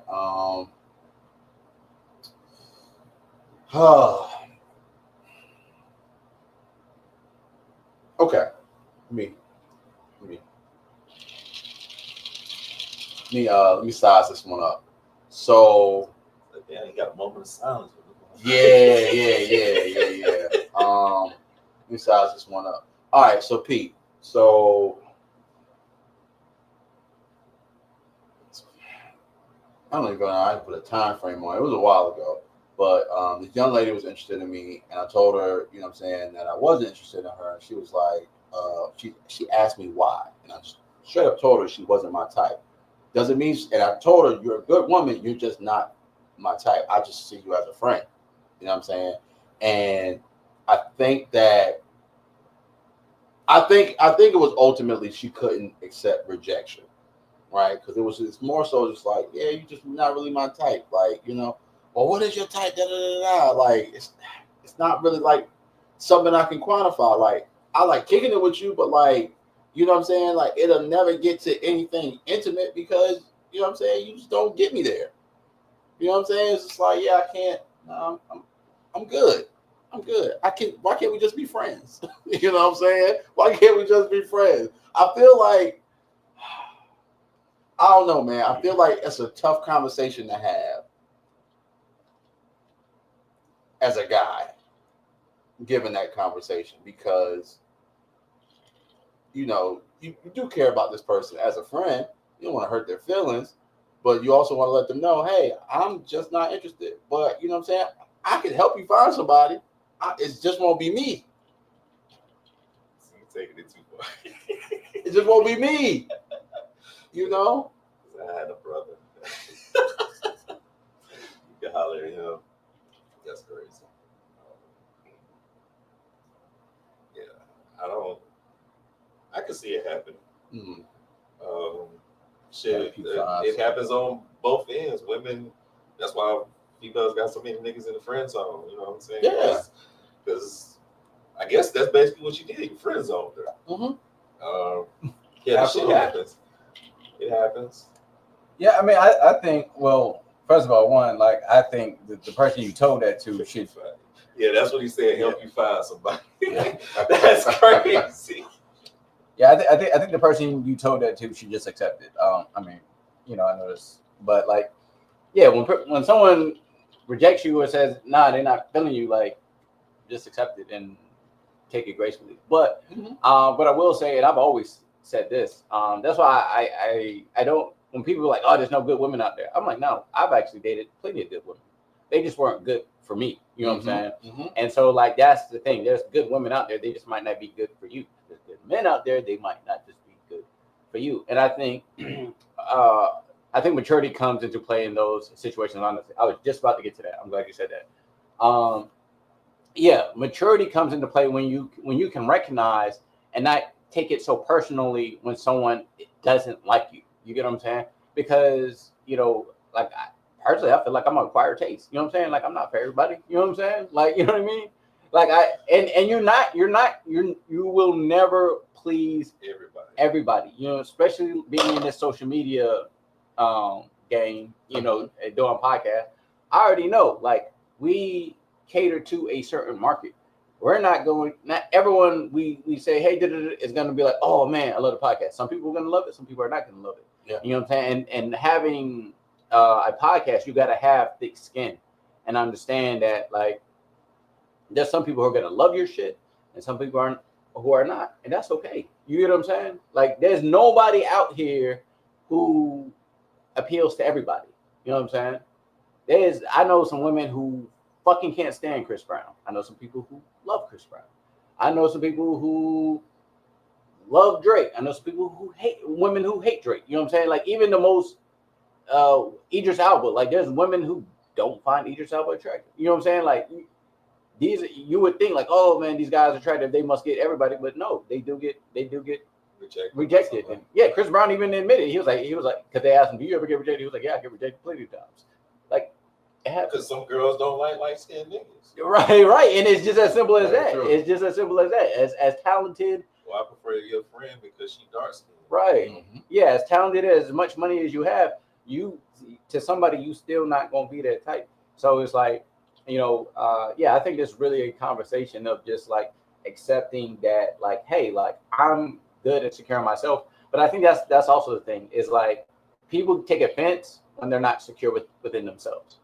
Okay. Let me size this one up. So yeah, you got a moment of silence. Yeah. Let me size this one up. All right, so Pete. So I don't even know. I put a time frame on it. It was a while ago. But this young lady was interested in me, and I told her, you know what I'm saying, that I wasn't interested in her. And she was like, she asked me why. And I just straight up told her she wasn't my type. Doesn't mean, and I told her, you're a good woman, you're just not my type. I just see you as a friend. You know what I'm saying? And I think it was ultimately she couldn't accept rejection, right? Because it's more so just like, yeah, you just not really my type. Like, you know, well, what is your type? Da, da, da, da. Like, it's not really like something I can quantify. Like, I like kicking it with you, but like, you know what I'm saying? Like, it'll never get to anything intimate because, you know what I'm saying? You just don't get me there. You know what I'm saying? It's just like, yeah, I can't. No, I'm good. Why can't we just be friends? You know what I'm saying? Why can't we just be friends? I feel like, I don't know, man. I feel like it's a tough conversation to have as a guy, given that conversation, because, you know, you do care about this person as a friend. You don't want to hurt their feelings, but you also want to let them know, hey, I'm just not interested. But, you know what I'm saying? I can help you find somebody. It just won't be me. You're taking it too far. It just won't be me. You know? I had a brother. You can holler at him. That's crazy. Yeah, I can see it happen. Mm-hmm. It happens on both ends. Women, that's why females got so many niggas in the friend zone. You know what I'm saying? Yeah. Because I guess that's basically what you did. You friend zoned her. Mm-hmm. Yeah, shit happens. It happens. Yeah, I mean, I think, well, first of all, I think the person you told that to should. Yeah, that's what he said. Help you find somebody. That's crazy. Yeah, I think the person you told that to should just accept it. I mean, you know, I know this, but like, Yeah, when someone rejects you or says, nah, they're not feeling you, like, just accept it and take it gracefully. But but I will say, and I've always said this, that's why I don't, when people are like, oh, there's no good women out there, I'm like, no, I've actually dated plenty of good women. They just weren't good for me. You know what I'm saying? And so, like, that's the thing. There's good women out there. They just might not be good for you. There's good men out there. They might not just be good for you. And I think maturity comes into play in those situations. Honestly, I was just about to get to that. I'm glad you said that. Yeah, maturity comes into play when you can recognize and not take it so personally when someone doesn't like you. You get what I'm saying? Because, like, personally, I feel like I'm an acquired taste. You know what I'm saying? Like, I'm not for everybody. You know what I'm saying? Like, you know what I mean? Like, you will never please everybody. Especially being in this social media game, doing podcast. I already know, like, we cater to a certain market. We're not everyone we say, hey, is going to be like, oh man, I love the podcast. Some people are going to love it. Some people are not going to love it. Yeah. You know what I'm saying? And having a podcast, you got to have thick skin and understand that, like, there's some people who are going to love your shit and some people who are not. And that's okay. You get what I'm saying? Like, there's nobody out here who appeals to everybody. You know what I'm saying? I know some women who fucking can't stand Chris Brown. I know some people who love Chris Brown. I know some people who love Drake. I know some people who hate women who hate Drake. You know what I'm saying? Like, even the most Idris Elba. Like, there's women who don't find Idris Elba attractive. You know what I'm saying? Like, you would think like, oh man, these guys are attractive. They must get everybody, but no, they do get rejected. And yeah, Chris Brown even admitted he was like, because they asked him, do you ever get rejected? He was like, yeah, I get rejected plenty of times. Like, because some girls don't like light-skinned niggas. Right. And it's just as simple as that. True. It's just as simple as that. As talented. Well, I prefer your friend because she dark-skinned. Right. Yeah, as talented, as much money as you have, to somebody, you still not gonna be that type. So it's like, I think it's really a conversation of just like accepting that, like, hey, like, I'm good at securing myself. But I think that's also the thing, is like, people take offense when they're not secure within themselves.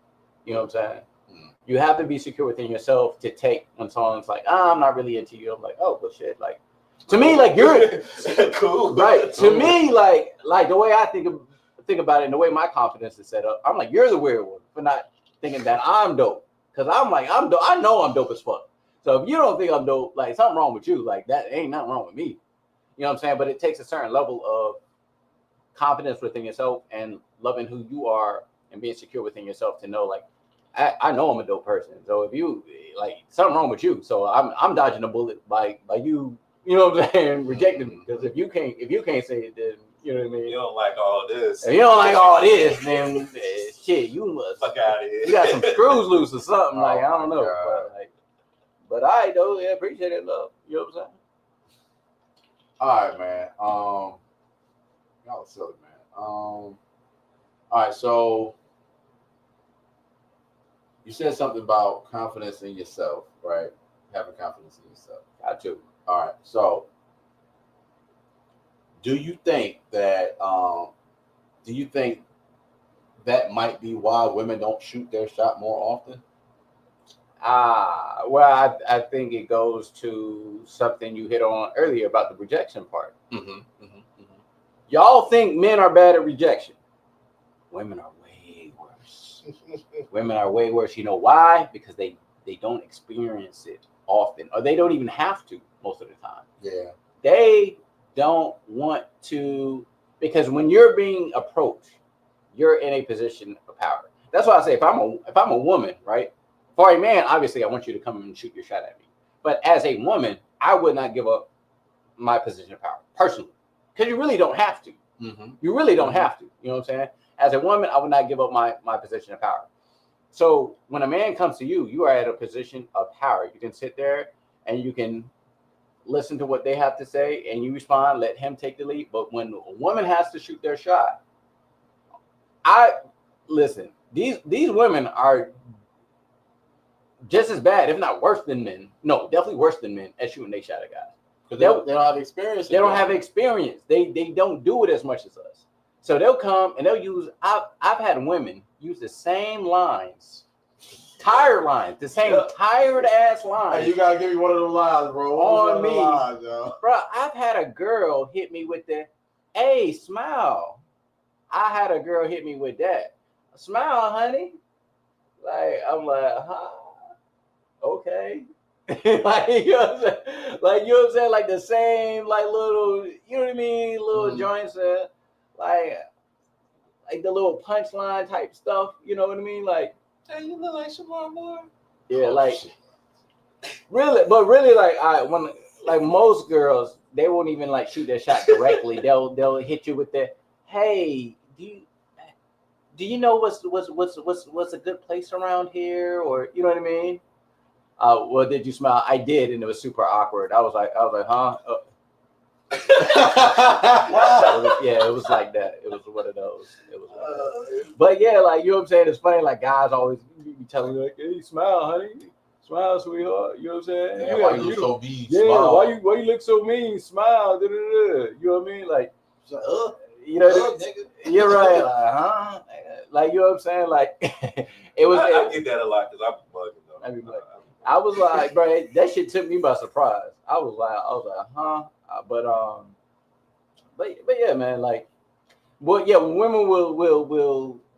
You know what I'm saying? You have to be secure within yourself to take when someone's like, I'm not really into you. I'm like, oh, well, shit. Like, to me, like, you're cool. Right. To me, like the way I think about it and the way my confidence is set up, I'm like, you're the weird one for not thinking that I'm dope. Because I'm like, I'm dope. I know I'm dope as fuck. So if you don't think I'm dope, like, something wrong with you. Like, that ain't nothing wrong with me. You know what I'm saying? But it takes a certain level of confidence within yourself and loving who you are and being secure within yourself to know, like, I know I'm a dope person. So if you, like, something wrong with you. So I'm dodging a bullet by you, you know what I'm saying, rejecting me. Because if you can't say it, then, you know what I mean? You don't like all this. If you don't like all this, then shit, you must fuck out of here. You got some screws loose or something. Like, I don't know. But I though, yeah, appreciate it, love. You know what I'm saying? All right, man. Y'all silly, man. All right, so you said something about confidence in yourself, right? Having confidence in yourself. Got to. All right, so do you think that might be why women don't shoot their shot more often? Well, I think it goes to something you hit on earlier about the rejection part. Y'all think men are bad at rejection. Women are way worse. Women are way worse. You know why? Because they don't experience it often, or they don't even have to most of the time. Yeah. They don't want to, because when you're being approached, you're in a position of power. That's why I say, if I'm a woman, right? For a man, obviously, I want you to come and shoot your shot at me. But as a woman, I would not give up my position of power, personally. Because you really don't have to. You really don't have to. You know what I'm saying? As a woman, I would not give up my position of power. So when a man comes to you, you are at a position of power. You can sit there and you can listen to what they have to say and you respond, let him take the lead. But when a woman has to shoot their shot, these women are just as bad, if not worse than men. No, definitely worse than men at shooting their shot at guys. Because they don't have experience. They don't have experience. They don't do it as much as us. So they'll come and they'll use. I've had women use the same lines, tired lines, the same tired ass lines. Hey, you gotta give me one of them lines, bro. On me, lines, yo? bro. I've had a girl hit me with the, "Hey, smile." I had a girl hit me with that. "Smile, honey." Like I'm like, huh? Okay. Like, you know what I'm saying? Like, you know what I'm saying? Like the same, like little, you know what I mean? Little joints, like the little punchline type stuff. You know what I mean? Like, hey, you look like Siobhan Moore. yeah, like really, but really, like like most girls, they won't even like shoot their shot directly. They'll hit you with the, "Hey, do you know what's a good place around here?" Or you know what I mean? Well, did you smile? I did, and it was super awkward. I was like, huh? Yeah, it was like that. It was one of those. It was like that. But yeah, like, you know what I'm saying? It's funny. Like, guys always be telling you, like, "Hey, smile, honey. Smile, sweetheart." You know what I'm saying? Yeah, why you look so mean? Yeah, Smile. why you look so mean? Smile. Da, da, da. You know what I mean? Like, you know, you're right. Like, huh? Like, you know what I'm saying? Like, it was. I get that a lot because I'm bugging though. I mean, like, I was like, bro, that shit took me by surprise. I was like, huh? But yeah, man, like, but yeah, women will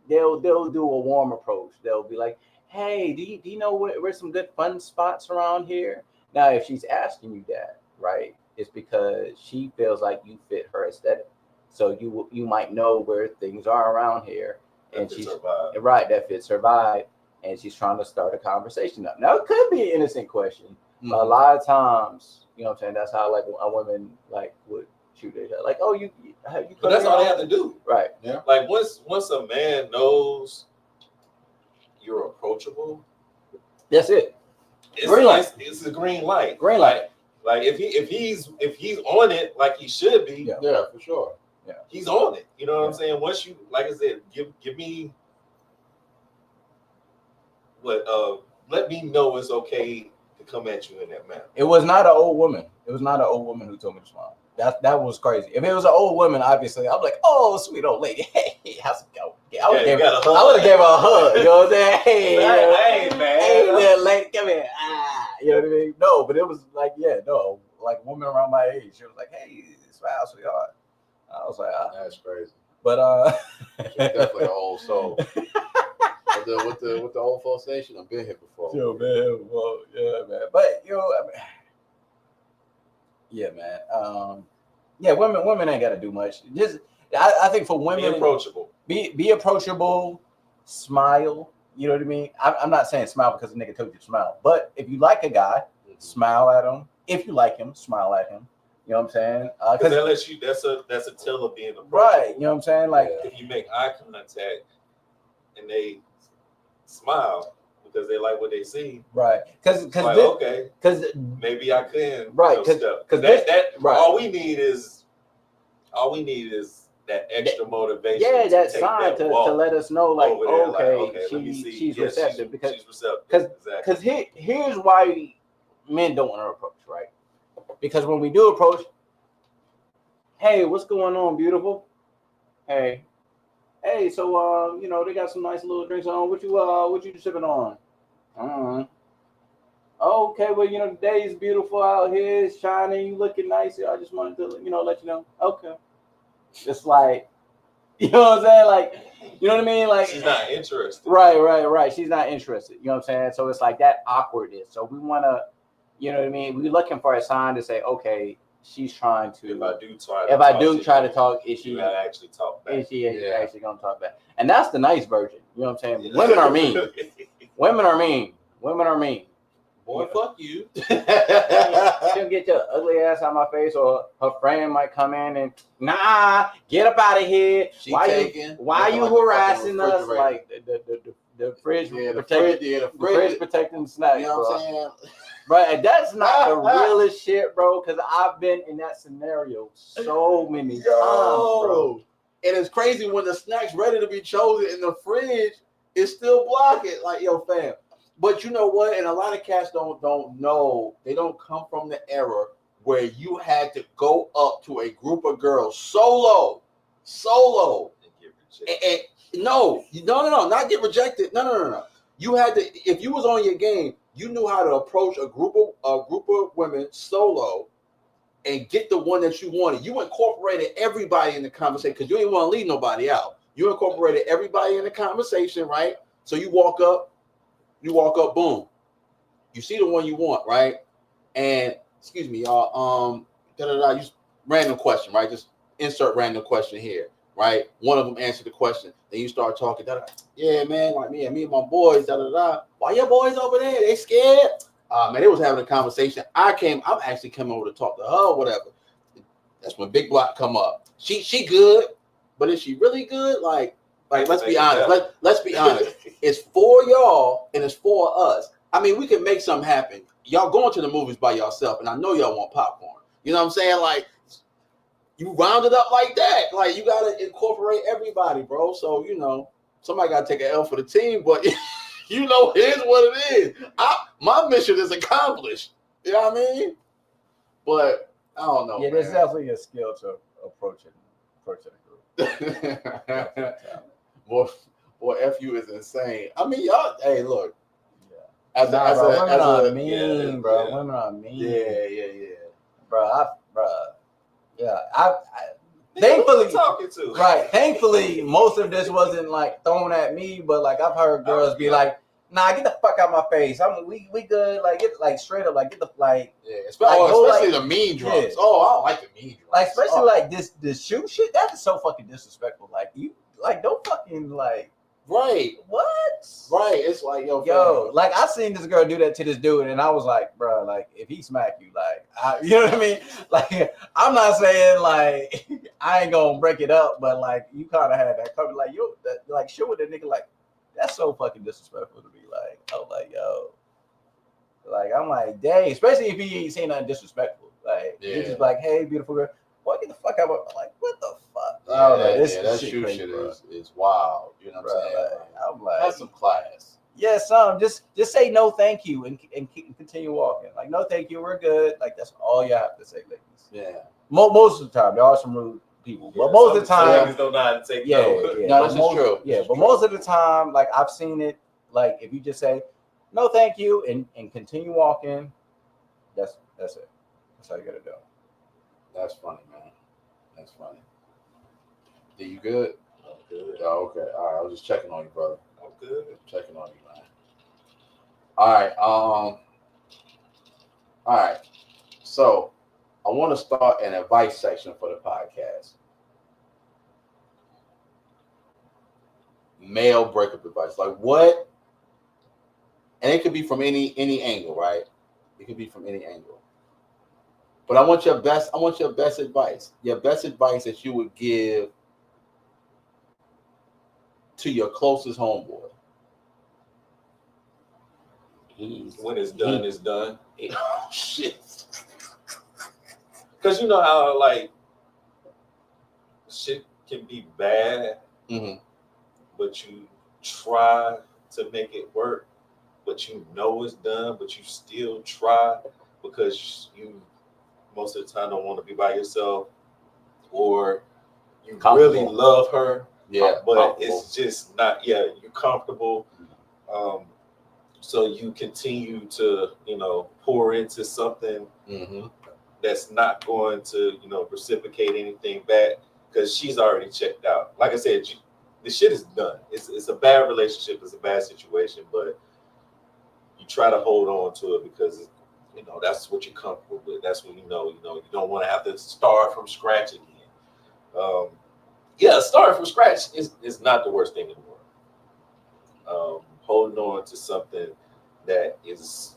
they'll do a warm approach. They'll be like, "Hey, do you know where's some good fun spots around here?" Now, if she's asking you that, right, it's because she feels like you fit her aesthetic. So you might know where things are around here, and she's right, that fits her vibe. And she's trying to start a conversation up. Now, it could be an innocent question. But a lot of times, you know what I'm saying, that's how like a woman like would shoot their shot. Like, "Oh, you but that's all they have to do. Right. Yeah. Like once a man knows you're approachable, that's it. It's a green light. Green light. Like if he's on it like he should be, yeah, for sure. Yeah. He's on it. You know what I'm saying? Once you, like I said, give me let me know it's okay to come at you in that manner. It was not an old woman. It was not an old woman who told me to smile. That was crazy. If it was an old woman, obviously, I'm like, "Oh, sweet old lady, hey, how's it going?" I would have gave her a hug. You know what I'm saying? Hey, man. Hey, little lady, come here. You know what I mean? No, but it was like, like a woman around my age. She was like, "Hey, smile, sweetheart." I was like, that's crazy. But she's definitely an old soul. With the old folks station, I've been here before. Yo, man, well, yeah, man. But I mean, yeah, man. Yeah, women ain't got to do much. Just, I think for women, be approachable. Be approachable. Smile. You know what I mean? I'm not saying smile because the nigga told you to smile, but if you like a guy, smile at him. If you like him, smile at him. You know what I'm saying? Because that lets you. That's a tell of being approachable. Right. You know what I'm saying? Like, if you make eye contact and they smile because they like what they see, right? Because okay, because maybe I can, right? Because that right. all we need is that extra motivation. Yeah, that sign to let us know, like, okay, she's receptive. Because here's why men don't want to approach, right? Because when we do approach, "Hey, what's going on, beautiful? Hey, so they got some nice little drinks on. What you sipping on?" "Okay, well, the day is beautiful out here. It's shining. You looking nice. I just wanted to, let you know." Okay. It's like, you know what I'm saying? Like, you know what I mean? Like, she's not interested. Right. She's not interested. You know what I'm saying? So it's like that awkwardness. So we want to, you know what I mean? We're looking for a sign to say, okay, she's trying to. If I do try to talk, is she actually talk back? Is she actually gonna talk back? And that's the nice version. You know what I'm saying? Women are mean. Women are mean. Boy, fuck you. She'll get your ugly ass out of my face, or her friend might come in and get up out of here. Why you harassing us? Like the fridge protecting the snacks. You know what I'm saying? Right, that's not the realest shit, bro. Because I've been in that scenario so many times, bro. And it's crazy when the snack's ready to be chosen in the fridge, it's still blocking. Like, yo, fam. But you know what? And a lot of cats don't know. They don't come from the era where you had to go up to a group of girls solo, and No, not get rejected. No. You had to, if you was on your game, you knew how to approach a group of women solo and get the one that you wanted. You incorporated everybody in the conversation because you didn't want to leave nobody out. You incorporated everybody in the conversation, right? So you walk up, boom. You see the one you want, right? And excuse me, y'all. Just random question, right? Just insert random question here, right? One of them answer the question. Then you start talking. Yeah, man, like me and my boys. Why your boys over there? They scared? Man, they was having a conversation. I'm actually coming over to talk to her or whatever. That's when Big Block come up. She good, but is she really good? Like let's be honest. Let's be honest. It's for y'all and it's for us. I mean, we can make something happen. Y'all going to the movies by yourself, and I know y'all want popcorn. You know what I'm saying? Like, you round it up like that. Like, you gotta incorporate everybody, bro. So, somebody gotta take an L for the team, but it is what it is. My mission is accomplished. You know what I mean? But I don't know. Yeah, there's definitely a skill to approaching a group. Boy, FU is insane. I mean, y'all. Hey, look. Women are mean, bro. Women are mean. Yeah. Bro, I thankfully talking to. Right. Thankfully, most of this wasn't like thrown at me, but like I've heard girls be like, "Nah, get the fuck out my face. We good." Like get like straight up, like get the like. Yeah, especially the mean drums. Yeah. Oh, I don't like the mean drums. Like especially like this shoe shit. That is so fucking disrespectful. Like you like don't fucking like. Right. What? Right. It's like, yo, like I seen this girl do that to this dude, and I was like, bro, like if he smack you, like, you know what I mean? Like, I'm not saying like I ain't gonna break it up, but like you kind of had that coming, like like shit with the nigga, like that's so fucking disrespectful to be like. I was like, yo, like I'm like, dang, especially if he ain't saying nothing disrespectful, like he's just like, hey, beautiful girl. Boy, get the fuck out of it. Like, what the fuck? That shoe shit is wild. You know what I'm saying? I'm like, that's some class. Yeah, just say no, thank you, and continue walking. Like, no, thank you, we're good. Like, that's all you have to say, ladies. Yeah. Most of the time, there are some rude people, but most of the time, ladies don't know how to take no. No, this is true. Yeah, but most of the time, like I've seen it. Like, if you just say no, thank you, and continue walking, that's it. That's all you gotta do. That's funny, man. That's funny. Are you good? I'm good. Oh, okay. All right. I was just checking on you, brother. I'm good. Checking on you, man. All right. All right. So I want to start an advice section for the podcast. Male breakup advice. Like what? And it could be from any angle, right? It could be from any angle. But I want your best advice. Your best advice that you would give to your closest homeboy. When it's done, it's done. Oh shit. Because you know how like shit can be bad, but you try to make it work, but you know it's done, but you still try because you most of the time don't want to be by yourself, or you really love her. Yeah, but it's just not. Yeah, you're comfortable. So you continue to, pour into something that's not going to, reciprocate anything back because she's already checked out. Like I said, the shit is done. It's a bad relationship. It's a bad situation, but you try to hold on to it because that's what you're comfortable with. That's what you don't want to have to start from scratch again. Starting from scratch is not the worst thing in the world. Holding on to something that is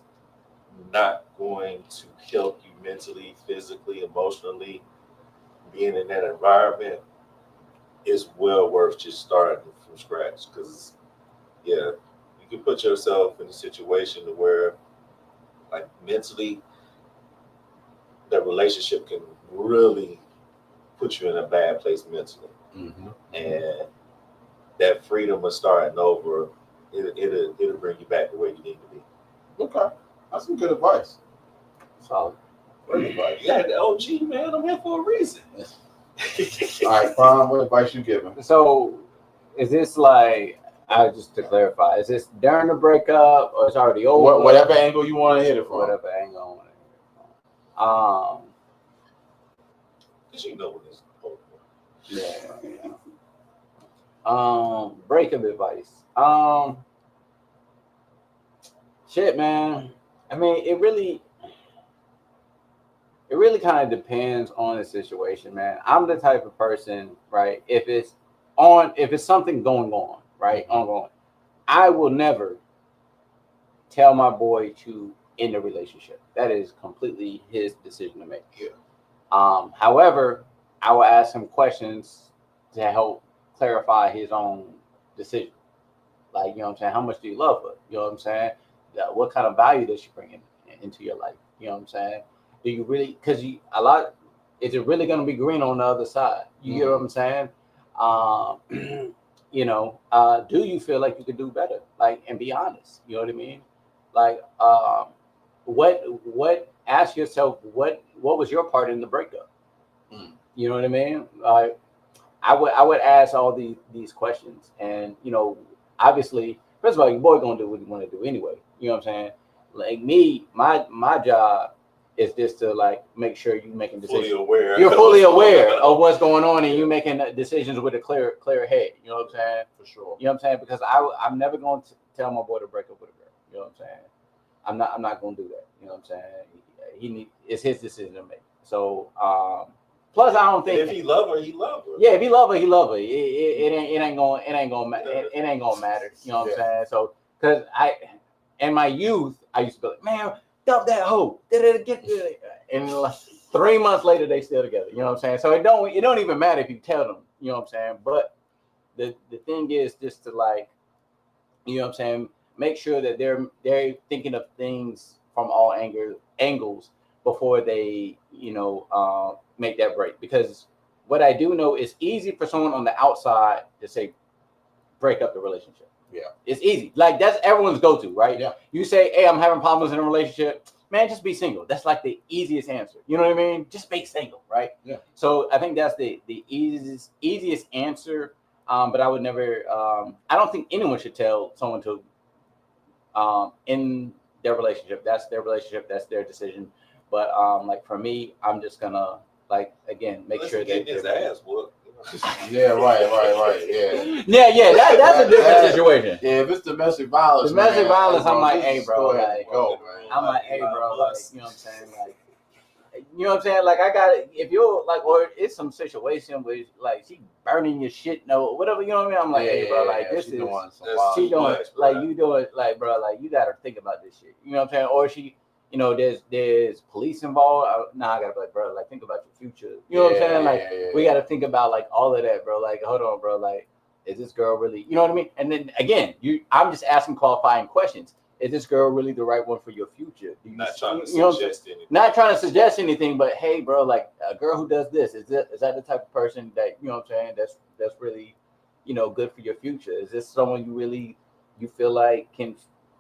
not going to help you mentally, physically, emotionally, being in that environment is well worth just starting from scratch. Because, you can put yourself in a situation where, like, mentally, that relationship can really put you in a bad place mentally. And that freedom of starting over, it'll bring you back to where you need to be. Okay. That's some good advice. Solid. Great advice. Yeah, the OG, man. I'm here for a reason. All right, Prime, what advice you giving? So Is this like, just to clarify, is this during the breakup or it's already over? Whatever angle you want to hit it from. Whatever angle I want to hit it from. Because you know what this is. Yeah. Breakup advice. Shit, man. I mean, it really kind of depends on the situation, man. I'm the type of person, right? If it's something going on, right, ongoing, I will never tell my boy to end the relationship. That is completely his decision to make. Yeah. However, I will ask him questions to help clarify his own decision. Like, you know what I'm saying? How much do you love her? You know what I'm saying? What kind of value does she bring into your life? You know what I'm saying? Do you really, because is it really going to be green on the other side? You get what I'm saying? Do you feel like you could do better? Like, and be honest. You know what I mean? Like, ask yourself, what was your part in the breakup? You know what I mean? Like, I would ask all these questions, and obviously, first of all, your boy gonna do what he want to do anyway. You know what I'm saying? Like me, my job is just to like make sure you making decisions. You're fully aware of what's going on, and you making decisions with a clear head. You know what I'm saying? For sure. You know what I'm saying? Because I'm never going to tell my boy to break up with a girl. You know what I'm saying? I'm not going to do that. You know what I'm saying? It's his decision to make. So plus, I don't think if he love her, he love her. Yeah, if he love her, he love her. It ain't gonna matter. You know what I'm saying? So, because in my youth, I used to be like, man, dump that hoe. And like 3 months later, they still together. You know what I'm saying? So it don't even matter if you tell them. You know what I'm saying? But the thing is just to like, you know what I'm saying, make sure that they're thinking of things from all angles before they make that break. Because what I do know is easy for someone on the outside to say break up the relationship. Yeah, it's easy. Like that's everyone's go-to, right? Yeah. You say, hey, I'm having problems in a relationship, man, just be single. That's like the easiest answer. You know what I mean? Just be single, right? Yeah. So I think that's the easiest answer. But I would never I don't think anyone should tell someone to in their relationship. That's their relationship, that's their decision. But like for me, I'm just gonna like again make sure that his ass whooped. Yeah, right. Yeah. That's a different situation. Yeah, if it's domestic violence, I'm like, hey, bro, like, go, man. I'm like, hey, bro, like, you know what I'm saying, like, you know what I'm saying, like, I got it. If you're like, or it's some situation where like she burning your shit, whatever, you know what I mean. I'm like, hey, bro, like, this is she doing, like, you doing, like, bro, like, you gotta think about this shit. You know what I'm saying? Or she. There's police involved. I gotta be like, bro, like think about your future. You know what I'm saying? Like we gotta think about like all of that, bro. Like, hold on, bro. Like, is this girl really? You know what I mean? And then again, I'm just asking qualifying questions. Is this girl really the right one for your future? Not trying to suggest anything. Not trying to suggest anything, but hey, bro, like a girl who does this, is that the type of person that you know what I'm saying? That's really, good for your future. Is this someone you feel like can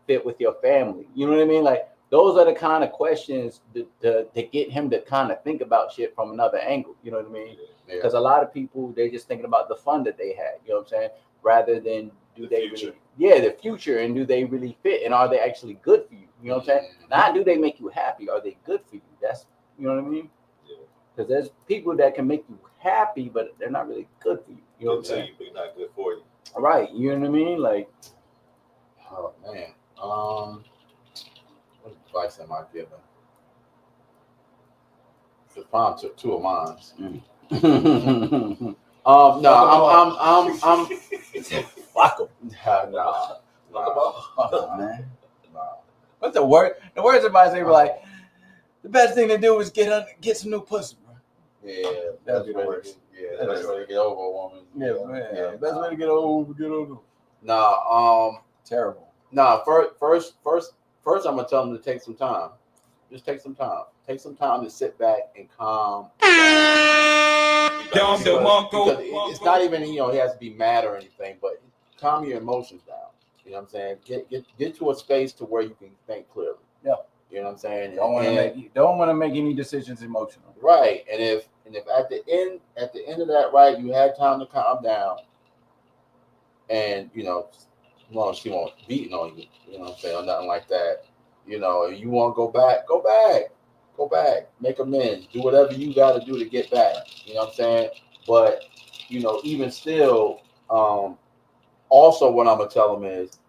fit with your family? You know what I mean? Like. Those are the kind of questions to get him to kind of think about shit from another angle. You know what I mean? Because a lot of people, they're just thinking about the fun that they had. You know what I'm saying? Rather than the future, and do they really fit? And are they actually good for you? You know what I'm saying? Not do they make you happy? Are they good for you? That's, you know what I mean? Because there's people that can make you happy, but they're not really good for you. You know what I'm saying? They're not good for you. All right. You know what I mean? Like, oh, man. What advice am I giving? The prom took two of mine. No, I'm fuck 'em. No, man. What's the word? The words everybody say were like, the best thing to do is get some new pussy, bro. Yeah, that's the worst. Yeah, that's the way to get over a woman. Yeah, man. Best way to get over. No, terrible. No, first, I'm gonna tell them to take some time. Just take some time. Take some time to sit back and calm down. Because it's not even he has to be mad or anything, but calm your emotions down. You know what I'm saying? Get to a space to where you can think clearly. Yeah. You know what I'm saying? Don't want to make any decisions emotional. Right. And if at the end of that, right, you had time to calm down, and you know, as long as she won't beating on you, you know what I'm saying, or nothing like that. You know, if you want to go back, make amends, do whatever you got to do to get back. You know what I'm saying? But you know, even still, also what I'm gonna tell them is,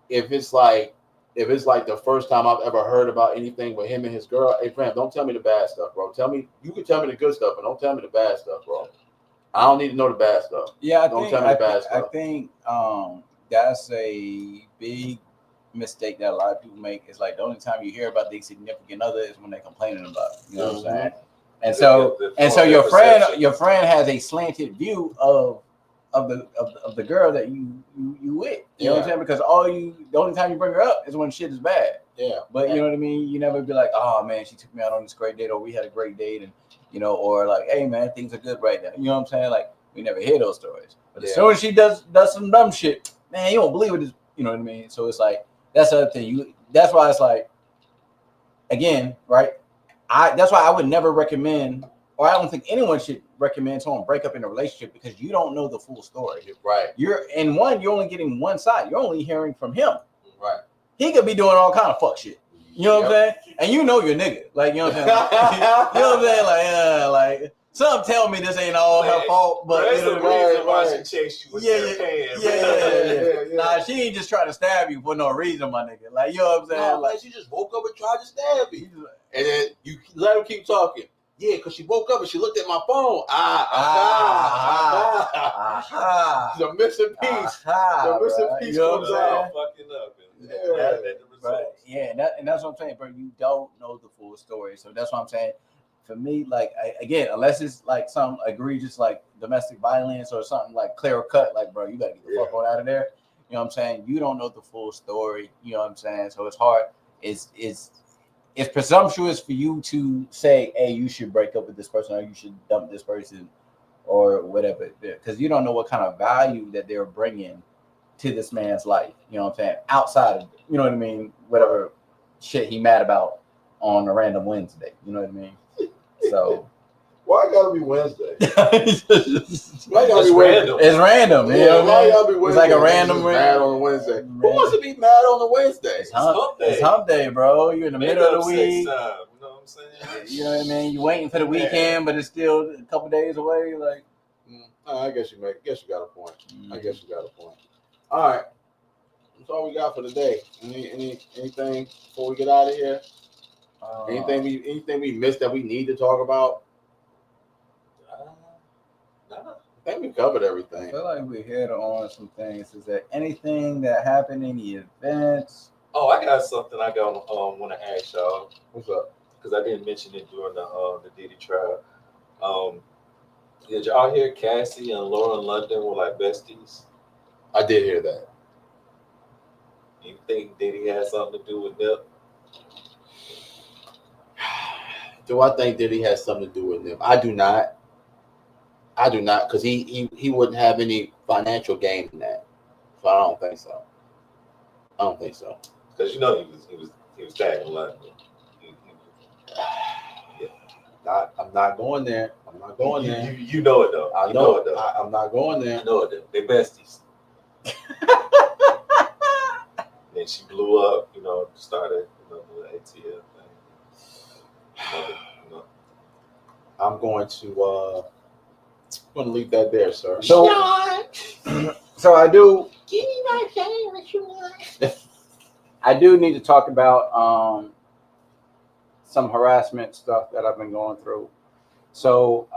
if it's like the first time I've ever heard about anything with him and his girl, hey friend, don't tell me the bad stuff, bro. You can tell me the good stuff, but don't tell me the bad stuff, bro. I don't need to know the bad stuff. Yeah, don't tell me the bad stuff. I think that's a big mistake that a lot of people make. Is like the only time you hear about the significant other is when they're complaining about it. You know what I'm saying? And so your friend has a slanted view of the girl that you with. You know what I'm saying? Because the only time you bring her up is when shit is bad. Yeah. But you know what I mean? You never be like, oh man, she took me out on this great date, or we had a great date, and you know, or like, hey man, things are good right now. You know what I'm saying? Like, we never hear those stories. But as soon as she does some dumb shit, man, you won't believe it. You know what I mean? So it's like, that's the other thing. That's why it's like, again, right? That's why I would never recommend, or I don't think anyone should recommend someone break up in a relationship, because you don't know the full story. Right. You're only getting one side. You're only hearing from him. Right. He could be doing all kind of fuck shit. You know what I'm saying? And you know your nigga. Like, you know what I'm saying? You know what I'm saying? Like, some tell me this ain't all her fault, but there's you know the reason why she chased you with yeah. Nah, she ain't just trying to stab you for no reason, my nigga. Like, you know what I'm saying? No, like, man, she just woke up and tried to stab you. And then you let him keep talking. Yeah, because she woke up and she looked at my phone. She's a missing piece. The missing piece. You know what I'm saying? Fucking up. Right. Yeah, and that's what I'm saying, bro. You don't know the full story. So that's what I'm saying. For me, like, again, unless it's like some egregious, like domestic violence or something like clear cut, like, bro, you gotta get the fuck on out of there. You know what I'm saying? You don't know the full story. You know what I'm saying? So it's hard. It's presumptuous for you to say, hey, you should break up with this person, or you should dump this person, or whatever, because you don't know what kind of value that they're bringing to this man's life. You know what I'm saying? Outside of, you know what I mean, whatever shit he mad about on a random Wednesday. You know what I mean? So why gotta be Wednesday? Why gotta be random? It's random. You know why gotta be Wednesday? It's like a random mad on a Wednesday. Who wants to be mad on a Wednesday? It's hump day, bro. You're in the middle of the week. You know what I'm saying? You know what I mean? You waiting for the weekend, but it's still a couple days away. Like, I guess you got a point. All right, that's all we got for today. Anything before we get out of here? Anything we missed that we need to talk about? I think we covered everything. I feel like we hit on some things. Is there anything that happened in the events? Oh, I got something I want to ask y'all. What's up? Because I didn't mention it during the Diddy trial. Did y'all hear Cassie and Lauren London were like besties? I did hear that. You think Diddy had something to do with Nip? Do I think Diddy has something to do with Nip? I do not, because he wouldn't have any financial gain in that. So I don't think so. Because you know he was tagging London. I'm not going there. You know it though. I know it though. I'm not going there. You know it though. They besties. Then she blew up. You know, started the ATL thing. I'm going to leave that there, sir. So I do. Give me my thing, what you want. I do need to talk about some harassment stuff that I've been going through. So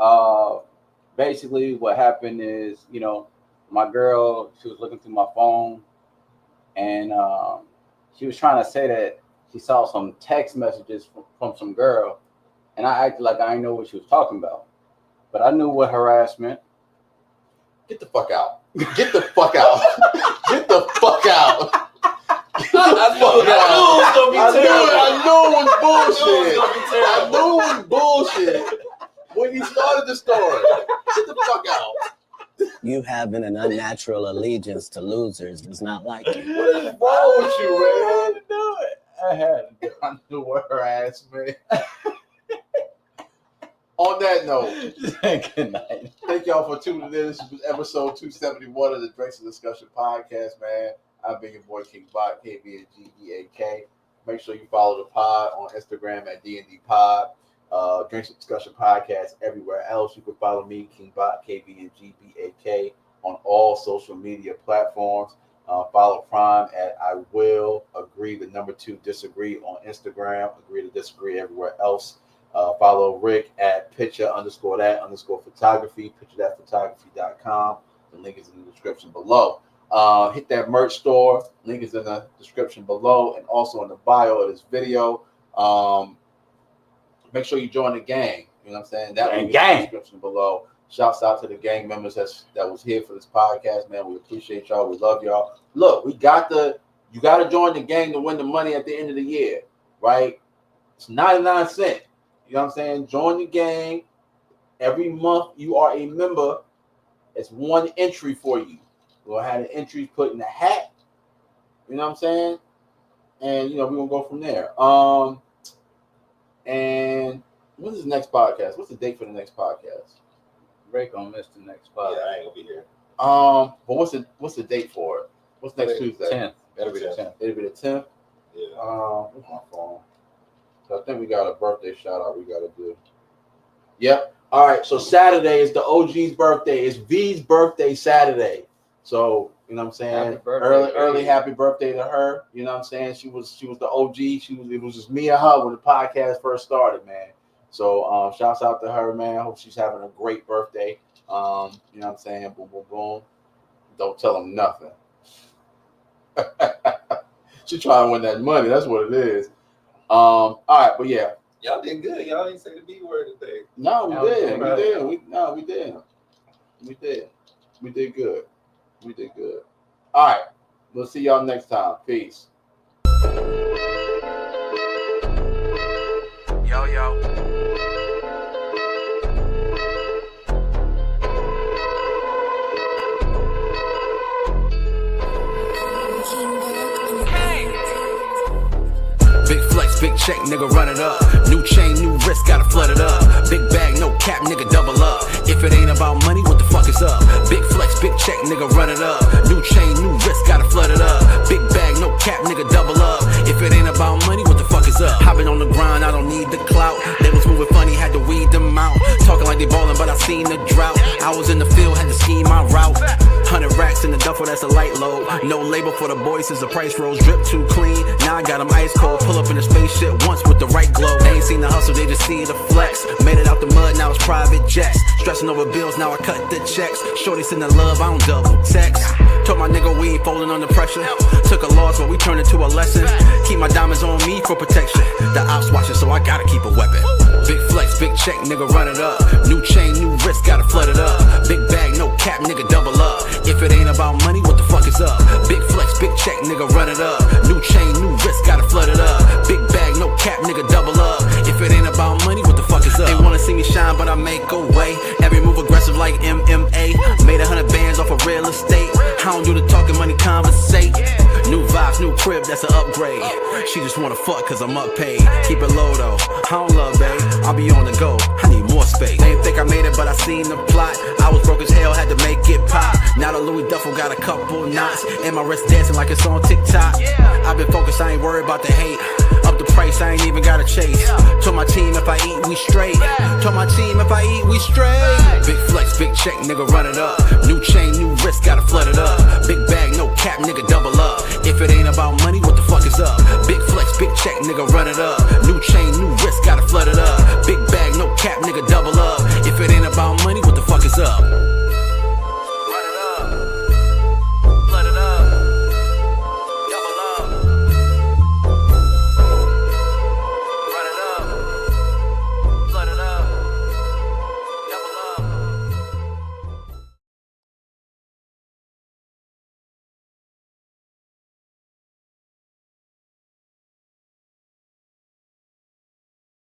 basically what happened is, you know, my girl, she was looking through my phone, and she was trying to say that she saw some text messages from some girl, and I acted like I didn't know what she was talking about. But I knew what harassment. Get the fuck out. Get the fuck out. Get the fuck out. I knew it was bullshit. When he started the story. Get the fuck out. You having an unnatural allegiance to losers does not like you. What is wrong with you, man? I had to do it. I knew what her ass, man. On that note, Good night. Thank y'all for tuning in. This is episode 271 of the Drinks and Discussion Podcast, man. I've been your boy King Bot, KBNGBAK. Make sure you follow the pod on Instagram at DND Pod. Drinks and Discussion Podcast everywhere else. You can follow me, King Bot, KBNGBAK, on all social media platforms. Follow Prime at I Will Agree, the number 2 Disagree on Instagram. Agree to Disagree everywhere else. Follow Rick at picture_that_photography, picturethatphotography.com. The link is in the description below. Hit that merch store. Link is in the description below and also in the bio of this video. Make sure you join the gang. You know what I'm saying? That link is in the description below. Shouts out to the gang members that was here for this podcast, man. We appreciate y'all. We love y'all. Look, you got to join the gang to win the money at the end of the year, right? It's 99 cents. You know what I'm saying? Join the gang. Every month you are a member. It's one entry for you. We'll have the entries put in the hat. You know what I'm saying? And we're gonna go from there. And when's the next podcast? What's the date for the next podcast? Rick gonna miss the next podcast. Yeah, I ain't gonna be here. But what's the date for it? What's next Tuesday? 10th. That'll be the 10th. It'll be the 10th. Yeah. Where's my phone? So I think we got a birthday shout out we gotta do. Yep. All right. So Saturday is the OG's birthday. It's V's birthday Saturday. So you know what I'm saying? Early happy birthday to her. You know what I'm saying? She was the OG. It was just me and her when the podcast first started, man. So shouts out to her, man. I hope she's having a great birthday. You know what I'm saying? Boom, boom, boom. Don't tell them nothing. She trying to win that money. That's what it is. All right, but yeah. Y'all did good. Y'all didn't say the B word today. No, we did. We did. We did good. All right. We'll see y'all next time. Peace. Yo. Big flex, big check, nigga, run it up. New chain, new wrist, gotta flood it up. Big bag, no cap, nigga, double up. If it ain't about money, what the fuck is up? Big flex, big check, nigga, run it up. New chain, new wrist, gotta flood it up. Big bag, no cap, nigga, double up. If it ain't about money, what the fuck is up? I've been on the grind, I don't need the clout. They was moving funny, had to weed them out. Talking like they ballin', but I seen the drought. I was in the field, had to scheme my route. 100 racks in the duffel, that's a light load. No label for the boys since the price rose. Drip too clean, now I got them ice cold. Pull up in a spaceship once with the right glow. They ain't seen the hustle, they just see the flex. Made it out the mud, now it's private jets. Stressing over bills, now I cut the checks. Shorty send the love, I don't double text. Told my nigga we ain't folding under pressure. Took a loss, but we turned it to a lesson. Keep my diamonds on me for protection. The ops watching, so I gotta keep a weapon. Big flex, big check, nigga, run it up. New chain, new wrist, gotta flood it up. Big bag, no cap, nigga, double up. If it ain't about money, what the fuck is up? Big flex, big check, nigga, run it up. New chain, new wrist, gotta flood it up. Big bag, no cap, nigga, double up. If it ain't about money, what the fuck is up? They wanna see me shine, but I make a way. Every move aggressive like MMA. Made 100 bands off of real estate. I don't do the talking, money conversate. New vibes, new crib, that's an upgrade. She just wanna fuck cause I'm up paid. Keep it low though, I don't love babe. I'll be on the go, I need more space. They didn't think I made it, but I seen the plot. I was broke as hell, had to make it pop. Now the Louis duffel got a couple knots. And my wrist dancing like it's on TikTok. I've been focused, I ain't worried about the hate. Up the price, I ain't even gotta chase. Told my team if I eat, we straight. Told my team if I eat, we straight. Big flex, big check, nigga, run it up. New chain, new wrist, gotta flood it up. Big bag, no cap, nigga, double up. If it ain't about money, what the fuck is up? Big flex, big check, nigga, run it up. New chain, new wrist, gotta flood it up. Big bag, no cap, nigga, double up. If it ain't about money, what the fuck is up?